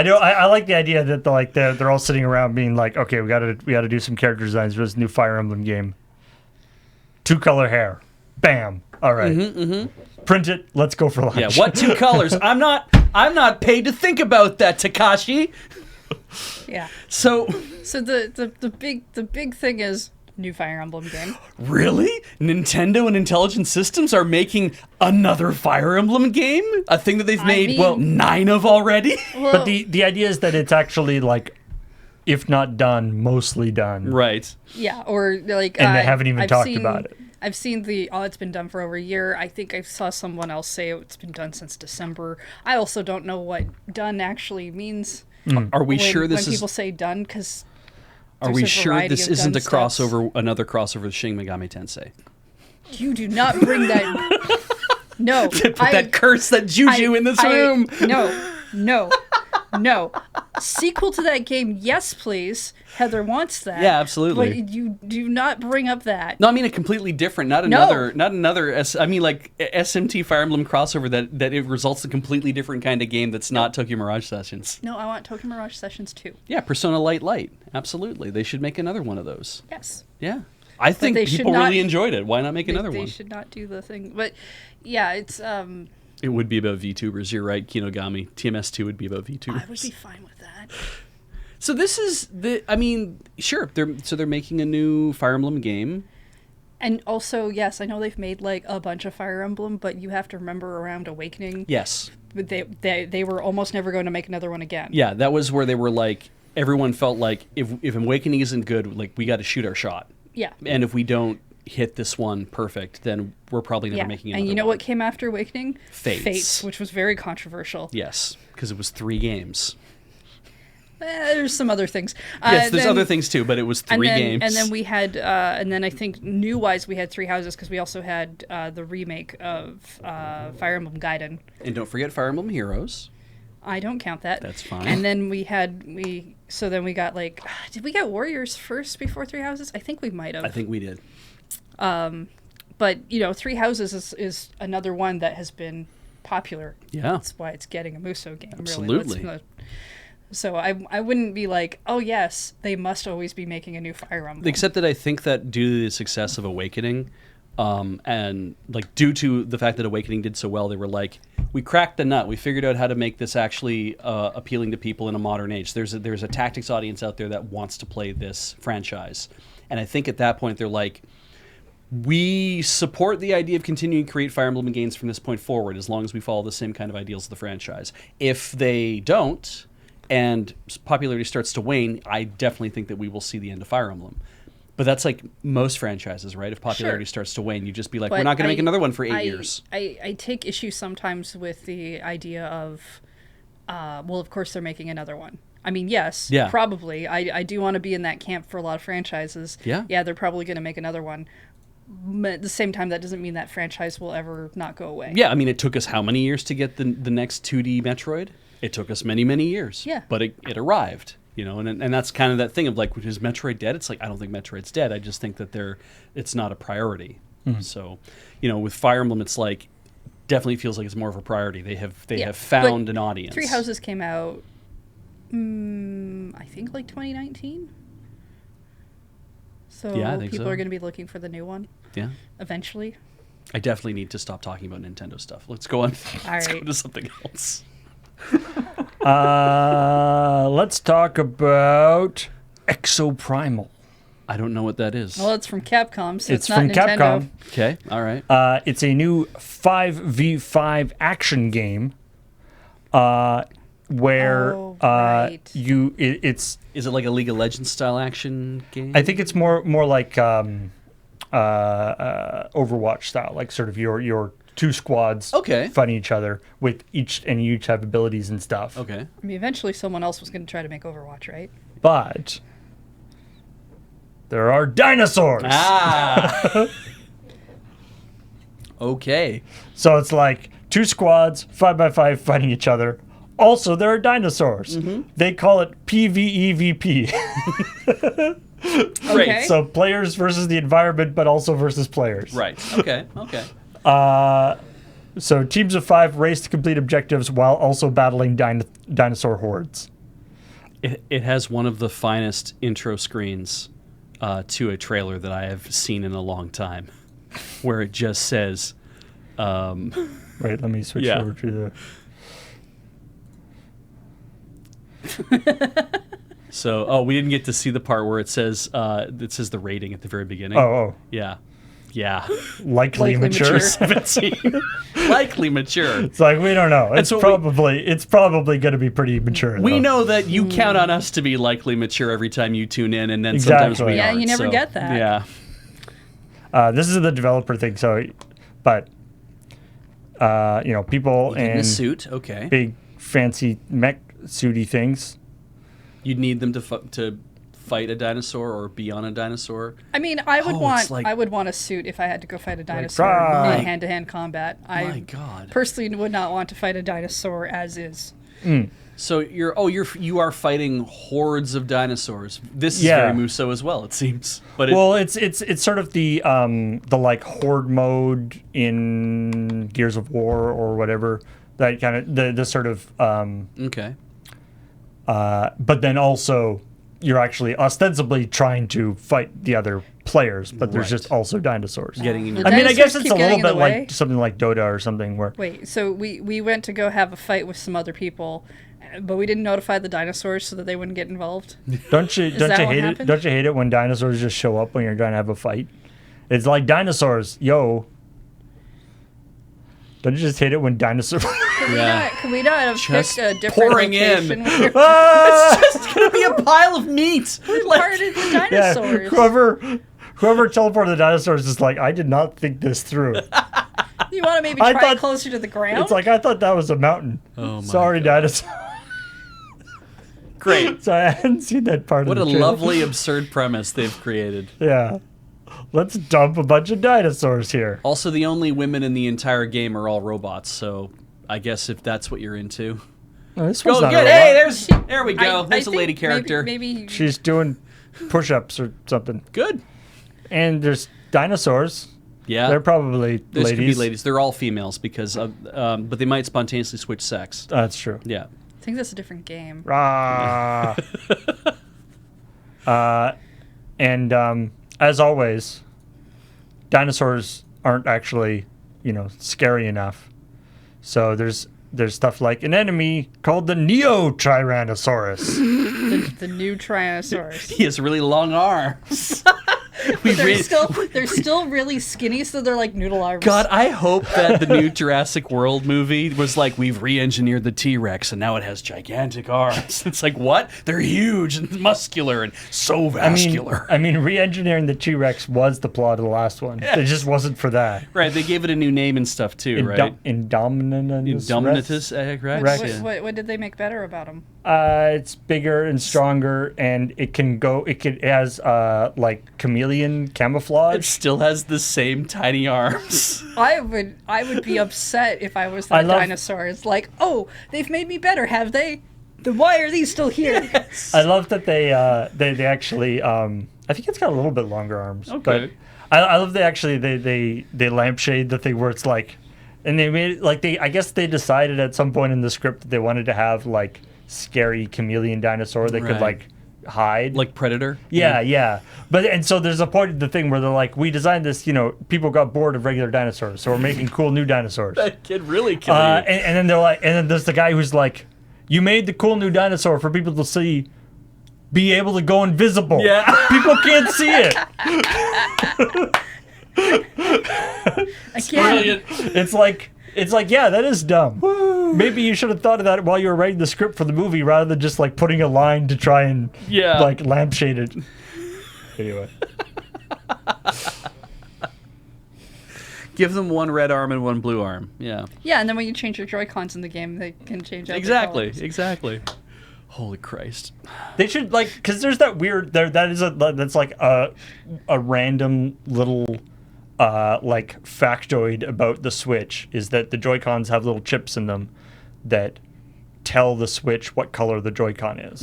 know. I like the idea that they're all sitting around being like, okay, we gotta do some character designs for this new Fire Emblem game. 2-color hair, bam. All right. Print it. Let's go for lunch. Yeah, what 2 colors? I'm not paid to think about that, Takashi. Yeah. So the big thing is new Fire Emblem game. really? Nintendo and Intelligent Systems are making another Fire Emblem game? A thing that they've made, mean- 9 of already? Well, But the idea is that it's actually like, if not done, mostly done. Right. yeah, or like And they haven't even I've talked seen- about it. I've seen it's been done for over a year. I think I saw someone else say it's been done since December. I also don't know what done actually means. Are we when, sure this when is people say done, because Are There's we a sure variety this of isn't a gun styles. crossover, another crossover with Shin Megami Tensei? You do not bring that. No. Put that curse, that juju in this room. No. Sequel to that game, yes, please. Heather wants that. Yeah, absolutely. But you do not bring up that. No, I mean a completely different, not another. I mean like SMT Fire Emblem crossover that it results in a completely different kind of game that's not Tokyo Mirage Sessions. No, I want Tokyo Mirage Sessions 2. Yeah, Persona Light. Absolutely, they should make another one of those. Yes. Yeah, I think they should people not- really enjoyed it. Why not make another They one? should not do the thing. But yeah, it's It would be about VTubers. You're right, Kinogami. TMS2 would be about VTubers. I would be fine with that. So this is sure. They're making a new Fire Emblem game. And also, yes, I know they've made like a bunch of Fire Emblem, but you have to remember around Awakening, Yes. they were almost never going to make another one again. Yeah, that was where they were like, everyone felt like if Awakening isn't good, like we got to shoot our shot. Yeah. And if we don't hit this one perfect, then we're probably never Yeah. making another And you know one. what came after Awakening? Fates. which was very controversial. Yes, because it was 3 games. There's some other things. Yes, there's then- other things too, but it was 3 games. And then we had, and then I think new-wise we had Three Houses because we also had the remake of Fire Emblem Gaiden. And don't forget Fire Emblem Heroes. I don't count that. That's fine. And then we got like, did we get Warriors first before Three Houses? I think we might have. I think we did. But Three Houses is another one that has been popular. Yeah. That's why it's getting a Muso game. Absolutely. Really. So I wouldn't be like, oh yes, they must always be making a new Fire Emblem. Except that I think that due to the success of Awakening, and like due to the fact that Awakening did so well, they were like, we cracked the nut. We figured out how to make this actually appealing to people in a modern age. There's a tactics audience out there that wants to play this franchise, and I think at that point they're like, we support the idea of continuing to create Fire Emblem games from this point forward, as long as we follow the same kind of ideals of the franchise. If they don't, and popularity starts to wane, I definitely think that we will see the end of Fire Emblem. But that's like most franchises, right? If popularity Sure. starts to wane, you just be like, But we're not going to make another one for 8 years. I take issue sometimes with the idea of, well, of course they're making another one. I mean, yes, Yeah. probably. I do want to be in that camp for a lot of franchises. Yeah. Yeah, they're probably going to make another one. But at the same time, that doesn't mean that franchise will ever not go away. Yeah, I mean, it took us how many years to get the next 2D Metroid? It took us many, many years. Yeah. But it arrived, and that's kind of that thing of like, is Metroid dead? It's like, I don't think Metroid's dead. I just think that it's not a priority. So, with Fire Emblem, it's like, definitely feels like it's more of a priority. They have found but an audience. Three Houses came out, I think like 2019. So Yeah, I think people so. are going to be looking for the new one Yeah. eventually. I definitely need to stop talking about Nintendo stuff. Let's go on. Let's go right. to something else. Let's talk about Exoprimal. I don't know what that is. Well, it's from Capcom, so It's it's not from Nintendo. Capcom. Okay, all right. It's a new 5v5 action game where Oh, right. it's Is it like a League of Legends style action game? I think it's more like Overwatch style, like sort of your two squads Okay. fighting each other with each have abilities and stuff. Okay. I mean, eventually someone else was going to try to make Overwatch, right? But there are dinosaurs. Ah. Okay. So it's like two squads, 5v5 fighting each other. Also, there are dinosaurs. They call it PvEVP. Great. Okay. So players versus the environment, but also versus players. Right. Okay. Okay. So teams of 5 race to complete objectives while also battling dinosaur hordes. It has one of the finest intro screens to a trailer that I have seen in a long time, where it just says, Wait, let me switch Yeah. over to the... so, we didn't get to see the part where it says the rating at the very beginning. Oh, Yeah. Yeah. likely Likely mature. mature. 17. Likely mature. It's like, we don't know. It's so we- probably going to be pretty mature. We though. know that you count on us to be likely mature every time you tune in, and then sometimes Exactly. we Yeah, aren't. you never so, get that. Yeah. This is the developer thing. So, but people In in the suit, okay. big fancy mech suity things. You'd need them to fight a dinosaur or be on a dinosaur. I mean, I would Oh, it's like- I would want a suit if I had to go fight a dinosaur rah. in hand-to-hand combat. My I God. personally would not want to fight a dinosaur as is. So you are fighting hordes of dinosaurs. This is Yeah. very Muso as well, it seems. But Well, it's sort of the like horde mode in Gears of War or whatever, that kind of the sort of okay. but then also you're actually ostensibly trying to fight the other players, but there's Right. just also dinosaurs. Getting in The your I mean, I guess dinosaurs it's keep a little getting in the bit way? like something like Dota or something where Wait, so we went to go have a fight with some other people, but we didn't notify the dinosaurs so that they wouldn't get involved. don't you that what hate it? happened? Don't you hate it when dinosaurs just show up when you're trying to have a fight? It's like dinosaurs, yo. Don't you just hate it when dinosaurs? Can we not have Just picked a different pouring in. location where Ah! It's just gonna be a pile of meat. we Like- parted the Yeah, dinosaurs? whoever teleported the dinosaurs is like, I did not think this through. You want to maybe I try thought- it closer to the ground? It's like I thought that was a mountain. Oh my Sorry, God. dinosaur. Great. So I hadn't seen that part What a of the trailer. lovely, absurd premise they've created. Yeah. Let's dump a bunch of dinosaurs here. Also, the only women in the entire game are all robots, so I guess if that's what you're into. Oh, this Oh, one's not good. a Hey, robot. there we go. There's a think lady character. Maybe She's doing push-ups or something. Good. And there's dinosaurs. Yeah. They're probably This ladies. could be ladies. They're all females because, but they might spontaneously switch sex. That's true. Yeah. I think that's a different game. Rah. And as always, dinosaurs aren't actually, scary enough. So there's stuff like an enemy called the Neo-Tyrannosaurus. The new Tyrannosaurus. He has really long arms. We They're really- still really skinny, so they're like noodle arms. God, I hope that the new Jurassic World movie was like, we've re-engineered the T-Rex and now it has gigantic arms. It's like, what? They're huge and muscular and so vascular. I mean, re-engineering the T-Rex was the plot of the last one. Yes. It just wasn't for that. Right, they gave it a new name and stuff too, right? Indominatus Rex? Rex. What did they make better about them? It's bigger and stronger, and it has like chameleon It camouflage. still has the same tiny arms. I would be upset if I was I that love- dinosaur. It's like, oh, they've made me better, have they? Then why are these still here? I love that they actually I think it's got a little bit longer arms. Okay. But I love they lampshade the thing where it's like, and they made it like I guess they decided at some point in the script that they wanted to have like scary chameleon dinosaur that could Right. like hide. Like Predator? Yeah. But and so there's a point in the thing where they're like, we designed this, people got bored of regular dinosaurs, so we're making cool new dinosaurs. That kid really killed And then they're like, and then there's the guy who's like, you made the cool new dinosaur for people to see, be able to go invisible. Yeah. People can't see it. Again, Brilliant. It's like, yeah, that is dumb. Maybe you should have thought of that while you were writing the script for the movie rather than just like putting a line to try and Yeah. like lampshade it. Anyway. Give them one red arm and one blue arm. Yeah. yeah, and then when you change your Joy-Cons in the game, they can change out Exactly. Holy Christ. They should because there's that weird that's like a random little like factoid about the Switch is that the Joy-Cons have little chips in them that tell the Switch what color the Joy-Con is,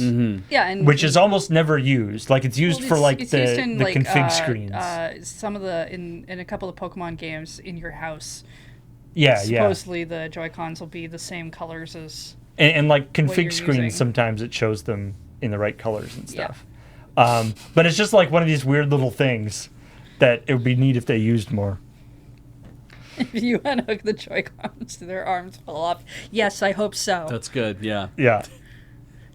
Yeah, and which is almost never used. Like it's used for like it's the used in, config screens. Some of the in a couple of Pokemon games in your house. Yeah. Supposedly the Joy-Cons will be the same colors as. And like what you're config screens, using. sometimes it shows them in the right colors and Yeah. stuff. But it's just like one of these weird little things that it would be neat if they used more. If you unhook the Joy-Cons, their arms fall off. Yes, I hope so. That's good, yeah. Yeah.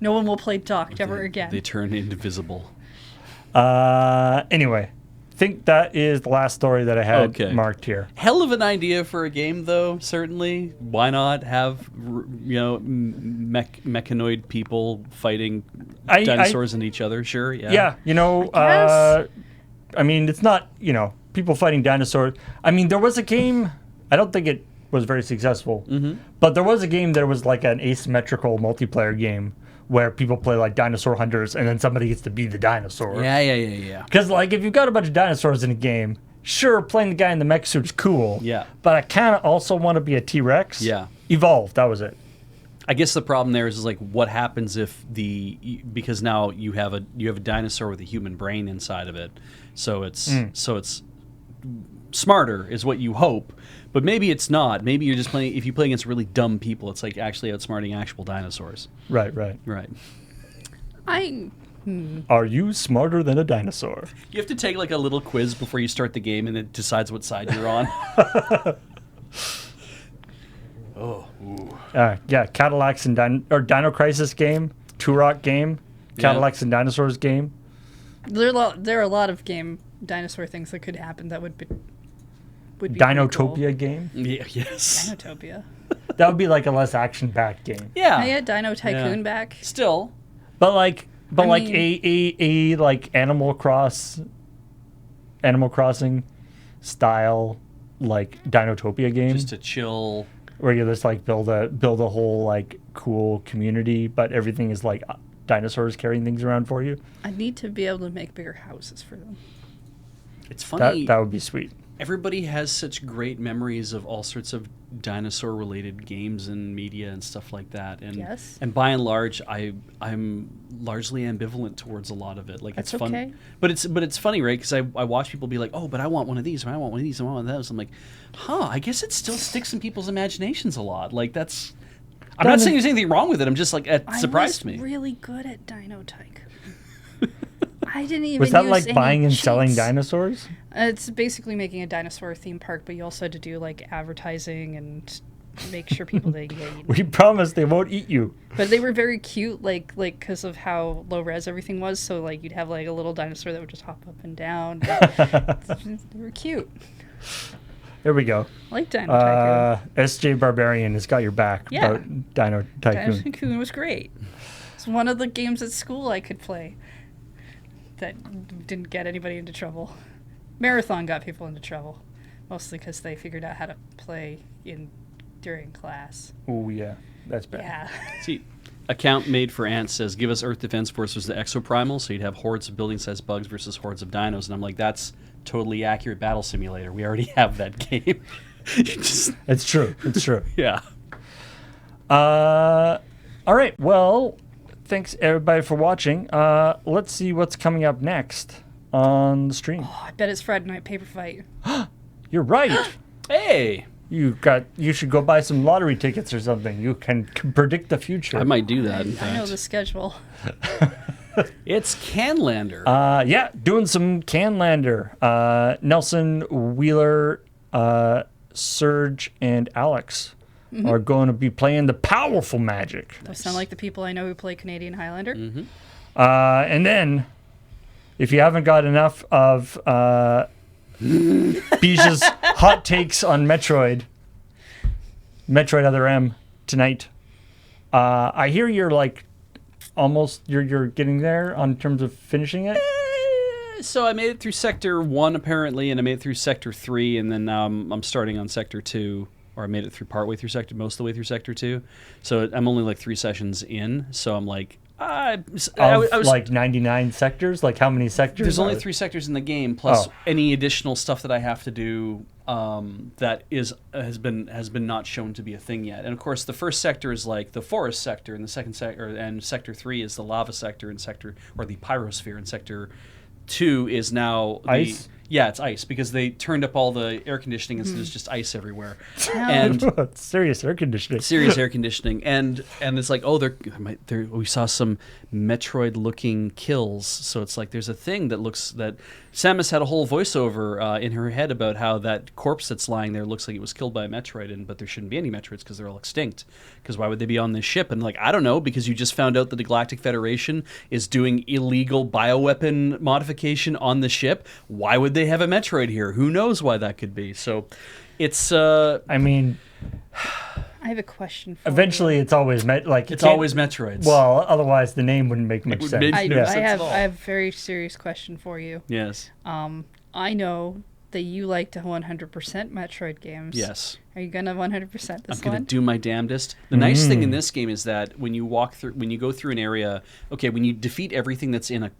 No one will play docked ever again. They turn invisible. Anyway, I think that is the last story that I had Okay. marked here. Hell of an idea for a game, though, certainly. Why not have, mechanoid people fighting dinosaurs and each other? Sure, yeah. Yeah, I mean, it's not, people fighting dinosaurs. I mean, there was a game, I don't think it was very successful, but there was a game that was like an asymmetrical multiplayer game where people play like dinosaur hunters, and then somebody gets to be the dinosaur. Yeah. Because like if you've got a bunch of dinosaurs in a game, sure, playing the guy in the mech suit's cool. Yeah. But I kind of also want to be a T-Rex. Yeah. Evolve. That was it. I guess the problem there is like what happens if because now you have a dinosaur with a human brain inside of it, so it's smarter is what you hope, but maybe it's not. Maybe you're just playing. If you play against really dumb people, it's like actually outsmarting actual dinosaurs. Right. Are you smarter than a dinosaur? You have to take like a little quiz before you start the game, and it decides what side you're on. Yeah, Cadillacs and Dino Crisis game, Turok game, Cadillacs and Dinosaurs game. There are a lot of game dinosaur things that could happen that would be pretty cool. Dinotopia game. Yeah, yes. Dinotopia. That would be like a less action-packed game. Yeah. I had Dino Tycoon back. Still. But like mean- a like Animal Crossing style like Dinotopia game Just to chill. where you just like build a whole like cool community, but everything is like dinosaurs carrying things around for you. I need to be able to make bigger houses for them. It's funny. That would be sweet. Everybody has such great memories of all sorts of dinosaur-related games and media and stuff like that. And Yes. and by and large, I'm largely ambivalent towards a lot of it. Like That's it's fun, okay. but it's funny, right? Because I watch people be like, oh, but I want one of these, or I want one of these, and I want one of those. I'm like, I guess it still sticks in people's imaginations a lot. Like that's. I'm not saying there's anything wrong with it. I'm just like it surprised I me. was really good at Dino Tycoon. I didn't even Was that use like any buying and selling cheats. dinosaurs? It's basically making a dinosaur theme park, but you also had to do like advertising and make sure people didn't get eaten. We promise they won't eat you. But they were very cute, like because of how low res everything was. So like you'd have like a little dinosaur that would just hop up and down. They were cute. There we go. I like Dino Tycoon. SJ Barbarian has got your back Yeah. about Dino Dino Tycoon. Tycoon was great. It's one of the games at school I could play that didn't get anybody into trouble. Marathon got people into trouble, mostly because they figured out how to play during class. Oh yeah, that's bad. Yeah. See, account made for ants says, give us Earth Defense Force was the exoprimal, so you'd have hordes of building-sized bugs versus hordes of dinos. And I'm like, that's totally accurate battle simulator. We already have that game. It's true. It's true. Yeah. All right. Well, thanks everybody for watching. Let's see what's coming up next on the stream. Oh, I bet it's Friday Night Paper Fight. You're right. Hey, You should go buy some lottery tickets or something. You can predict the future. I might do that, in I know fact. the schedule. It's Canlander. Yeah, doing some Canlander. Nelson, Wheeler, Serge, and Alex are going to be playing the powerful Magic. Those sound like the people I know who play Canadian Highlander. And then, if you haven't got enough of Bija's hot takes on Metroid Other M tonight, I hear you're like almost you're getting there on terms of finishing it. So I made it through Sector 1, apparently, and I made it through Sector 3, and then now I'm starting on Sector 2, or I made it through most of the way through Sector 2. So I'm only like 3 sessions in, so I'm like... I was like 99 sectors? Like how many sectors? There's only 3 sectors in the game, plus any additional stuff that I have to do that has been not shown to be a thing yet. And of course, the first sector is like the forest sector, and the second sector, and Sector 3 is the lava sector, and the pyrosphere, and Sector 2 is now ice. Yeah, it's ice because they turned up all the air conditioning and so there's just ice everywhere. And serious air conditioning. Serious air conditioning, and it's like, oh, we saw some Metroid-looking kills, so it's like there's a thing that Samus had a whole voiceover in her head about how that corpse that's lying there looks like it was killed by a Metroid, but there shouldn't be any Metroids because they're all extinct. Because why would they be on this ship? And like, I don't know, because you just found out that the Galactic Federation is doing illegal bioweapon modification on the ship. Why would they have a Metroid here? Who knows why that could be? So, it's. I mean, I have a question for eventually you. it's always always Metroids. Well, otherwise the name wouldn't make much sense. I no sense at have all. a very serious question for you. Yes. I know that you like to 100% Metroid games. Yes. Are you gonna 100% this I'm one? going to do my damnedest. The nice thing in this game is that when you go through an area, okay, when you defeat everything that's in a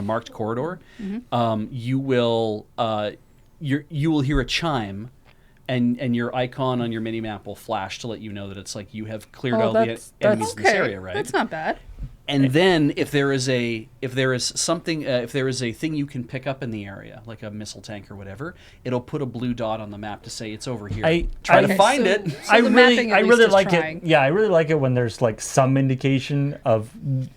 marked corridor, you will hear a chime, and your icon on your mini map will flash to let you know that it's like you have cleared all the enemies in this area, right? That's not bad. And then if there is a thing you can pick up in the area, like a missile tank or whatever, it'll put a blue dot on the map to say it's over here. Try to find it. So I the mapping at really least is like trying. it. Yeah, I really like it when there's like some indication of,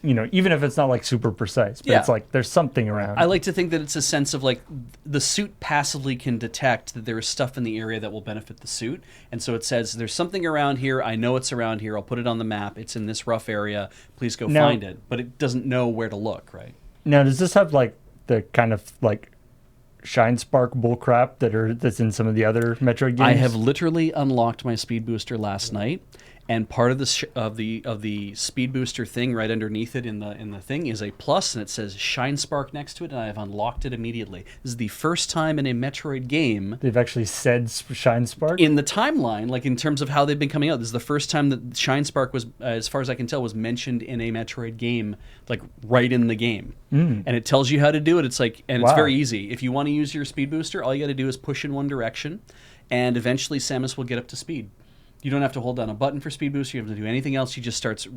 even if it's not like super precise, but it's like there's something around. I like to think that it's a sense of like the suit passively can detect that there is stuff in the area that will benefit the suit, and so it says there's something around here. I know it's around here. I'll put it on the map. It's in this rough area. Please go find it. But it doesn't know where to look, right? Now, does this have like the kind of like shine spark bullcrap that's in some of the other Metroid games? I have literally unlocked my speed booster last night, and part of the speed booster thing right underneath it in the thing is a plus, and it says shine spark next to it, and I have unlocked it immediately. This is the first time in a Metroid game They've actually said shine spark in the timeline, like in terms of how they've been coming out. This is the first time that shine spark was, as far as I can tell, was mentioned in a Metroid game, like right in the game. And it tells you how to do it. It's like, and it's very easy. If you want to use your speed booster, all you got to do is push in one direction, and eventually Samus will get up to speed. You don't have to hold down a button for speed booster. You have to do anything else. She just starts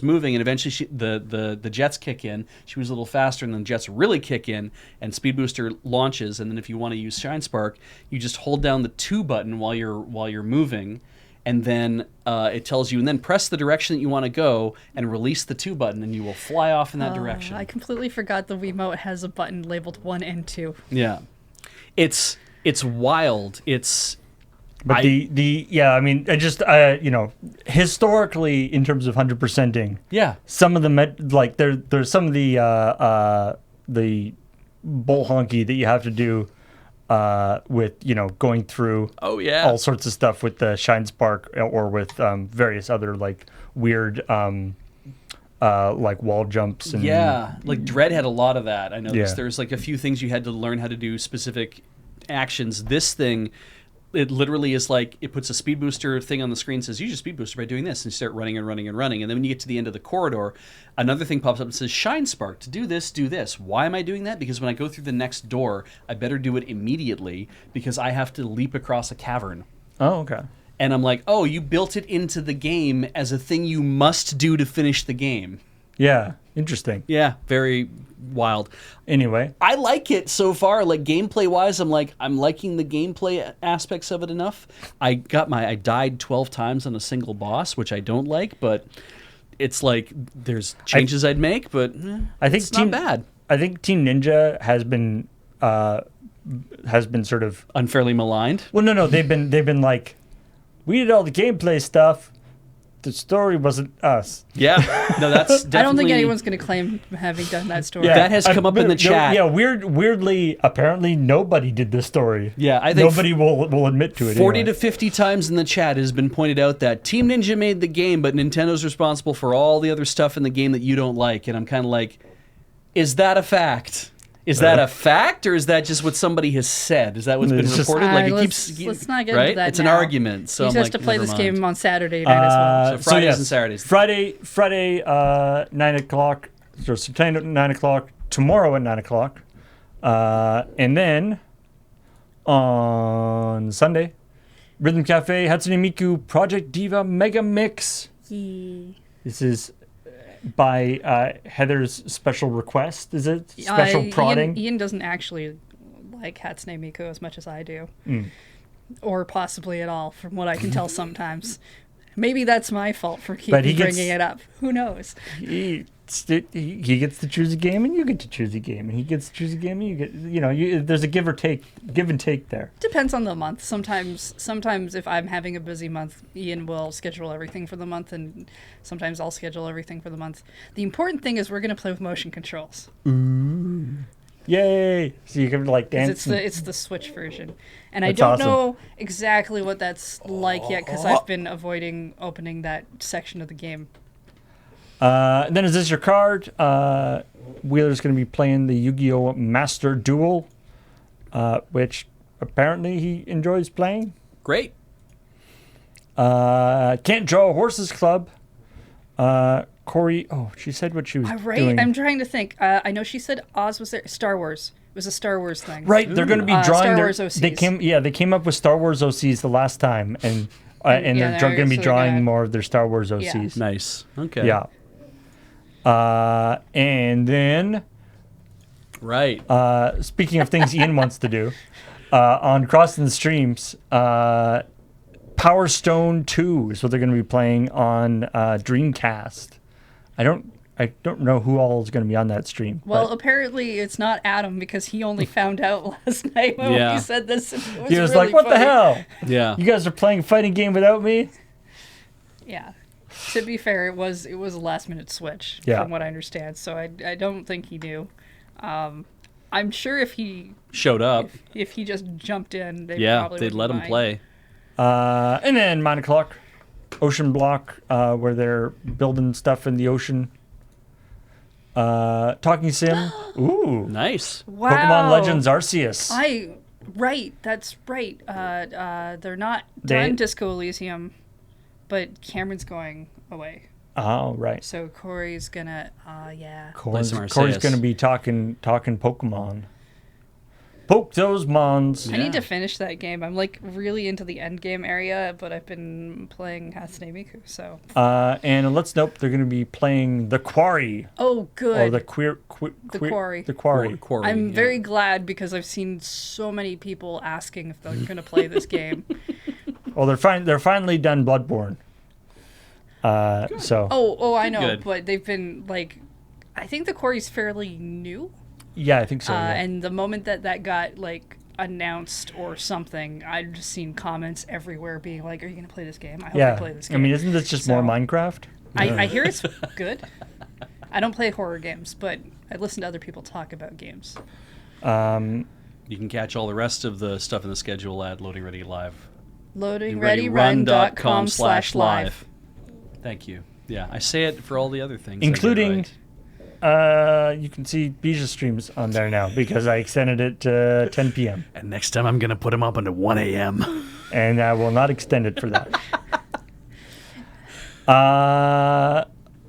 moving, and eventually the jets kick in. She moves a little faster, and then the jets really kick in, and speed booster launches. And then if you want to use shine spark, you just hold down the 2 button while you're moving, and then it tells you, and then press the direction that you want to go, and release the 2 button, and you will fly off in that direction. I completely forgot the Wiimote has a button labeled 1 and 2. Yeah, it's wild. But historically, in terms of 100%ing, some of the there's some of the bull honky that you have to do with going through all sorts of stuff with the shine spark or with various other like weird like wall jumps and like Dread had a lot of that. I noticed there's like a few things you had to learn how to do specific actions. This thing, it literally is like it puts a speed booster thing on the screen, says use your speed booster by doing this, and you start running and running and running. And then when you get to the end of the corridor, another thing pops up and says shine spark to do this, do this. Why am I doing that? Because when I go through the next door, I better do it immediately because I have to leap across a cavern. Oh, okay. And I'm like, oh, you built it into the game as a thing you must do to finish the game. Yeah, interesting. Yeah, very wild. Anyway, I like it so far. Like gameplay wise, I'm liking the gameplay aspects of it enough. I died 12 times on a single boss, which I don't like, but it's like there's changes I'd make, but I think it's not bad. I think Team Ninja has been sort of unfairly maligned. Well, no, they've been like, we did all the gameplay stuff. The story wasn't us. Yeah, no, that's definitely... I don't think anyone's going to claim having done that story. Yeah, that has come up in the chat. Yeah, weirdly, apparently nobody did this story. Yeah, I think nobody will admit to it. 40 to 50 times in the chat has been pointed out that Team Ninja made the game, but Nintendo's responsible for all the other stuff in the game that you don't like. And I'm kind of like, is that a fact? Is that a fact, or is that just what somebody has said? Is that what's been reported? Like it keeps. Let's not get right? into that. It's now. an argument. So he I'm has like, to play never this mind. game on Saturday night as well. So Fridays and Saturdays. Friday, 9 o'clock. So Saturday at 9 o'clock. Tomorrow at 9 o'clock, and then on Sunday, Rhythm Cafe Hatsune Miku Project Diva Mega Mix. Yeah. This is by Heather's special request. Is it special prodding? Ian doesn't actually like Hatsune Miku as much as I do, or possibly at all, from what I can tell sometimes. Maybe that's my fault for keeping bringing it up. Who knows? He gets to choose a game, and you get to choose a game, and he gets to choose a game, and you get. There's a give and take there. Depends on the month. Sometimes if I'm having a busy month, Ian will schedule everything for the month, and sometimes I'll schedule everything for the month. The important thing is we're going to play with motion controls. Ooh. Yay! So you can like dance. It's the Switch version, and I don't know exactly what that's like yet because I've been avoiding opening that section of the game. Then is this your card? Wheeler's going to be playing the Yu-Gi-Oh! Master Duel. which apparently he enjoys playing. Great. Can't Draw Horses Club. Corey, she said what she was Right. doing. I'm trying to think. I know she said Oz was there. Star Wars. It was a Star Wars thing. Right, they're going to be drawing Star their, Wars OCs. They came up with Star Wars OCs the last time, and they're going to be drawing more of their Star Wars OCs. Yeah. Nice. Okay. Yeah. And then, Right. speaking of things Ian wants to do, on Crossing the Streams, Power Stone 2 is what they're going to be playing on Dreamcast. I don't know who all is going to be on that stream. Well, but apparently it's not Adam because he only found out last night when Yeah. we said this. And it was he was really like, "What the funny." hell? Yeah. You guys are playing a fighting game without me?" Yeah. To be fair, it was a last minute switch Yeah. from what I understand. So I don't think he knew. I'm sure if he Showed up. if he just jumped in, they Yeah, probably they'd wouldn't let him mind. play. And then 9 o'clock, Ocean Block, where they're building stuff in the ocean. Talking Sim. Ooh. Nice. Wow. Pokemon Legends Arceus. Right, that's right. They're not done Disco Elysium, but Cameron's going away. Oh, right. So Corey's gonna, yeah. Corey's some going Arceus. to be talking Pokemon. Poke those mons. I need to finish that game. I'm like really into the end game area, but I've been playing Hatsune Miku, so. And let's nope, they're going to be playing The Quarry. Oh, good. Or the Quarry. The Quarry. Quarry, I'm yeah. very glad because I've seen so many people asking if they're going to play this game. Well, they're finally done Bloodborne. So Oh, I know, Good. but they've been like, I think the Quarry's fairly new. yeah, I think so. Yeah. And the moment that got like announced or something, I've just seen comments everywhere being like, "Are you going to play this game? I hope you play this game." I mean, isn't this just more So- Minecraft? I hear it's good. I don't play horror games, but I listen to other people talk about games. You can catch all the rest of the stuff in the schedule at Loading Ready Live. LoadingReadyRun.com/live. Thank you. Yeah, I say it for all the other things. I get Including, right. you can see Bija's streams on there now because I extended it to 10 p.m. And next time I'm going to put them up into 1 a.m. And I will not extend it for that.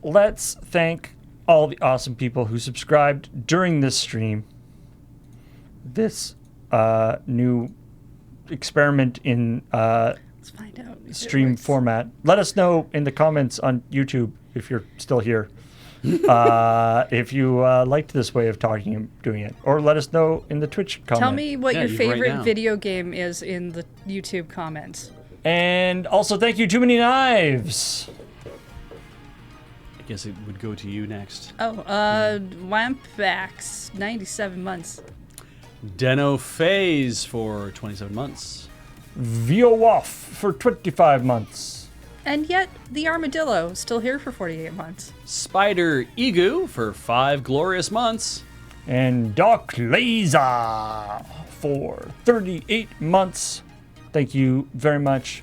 Let's thank all the awesome people who subscribed during this stream. This new experiment in Let's find out. if it stream works. format. Let us know in the comments on YouTube if you're still here. If you liked this way of talking and doing it, or let us know in the Twitch comment. Tell me what Yeah, your you can write favorite down. video game is in the YouTube comments. And also thank you, Too Many Knives. I guess it would go to you next. Oh, Wampax, 97 months. Deno Phase for 27 months. Viowoff for 25 months. And yet, the Armadillo, still here for 48 months. Spider Egu for 5 glorious months. And Doc Laser for 38 months. Thank you very much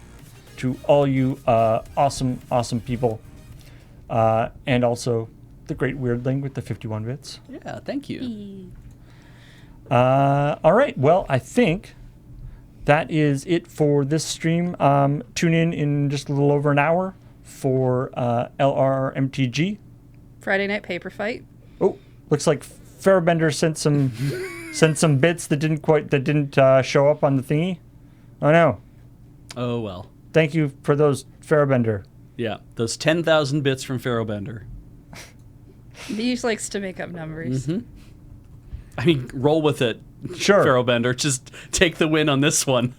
to all you awesome people. And also the Great Weirdling with the 51 bits. Yeah, thank you. All right. Well, I think that is it for this stream. Tune in just a little over an hour for LRMTG. Friday Night Paper Fight. Oh, looks like Fairbender sent some bits that didn't show up on the thingy. Oh no. Oh, well. Thank you for those, Fairbender. Yeah, those 10,000 bits from Pharaohbender. He just likes to make up numbers. Mm-hmm. I mean, roll with it, Sure. Pharaohbender. Just take the win on this one.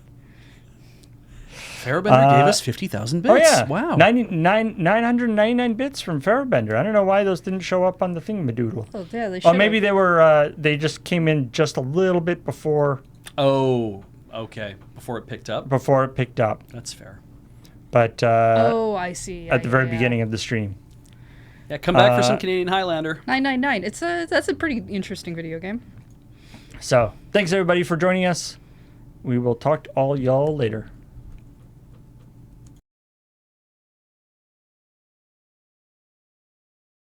Pharaohbender gave us 50,000 bits. Oh yeah. Wow. 999 bits from Fairbender. I don't know why those didn't show up on the thingamadoodle. Oh, yeah, they should. Or maybe they were they just came in just a little bit before Oh, okay. Before it picked up. up. That's fair. But Oh, I see. Yeah, at the very yeah. beginning of the stream. Yeah, come back for some Canadian Highlander. 999. That's a pretty interesting video game. So, thanks everybody for joining us. We will talk to all y'all later.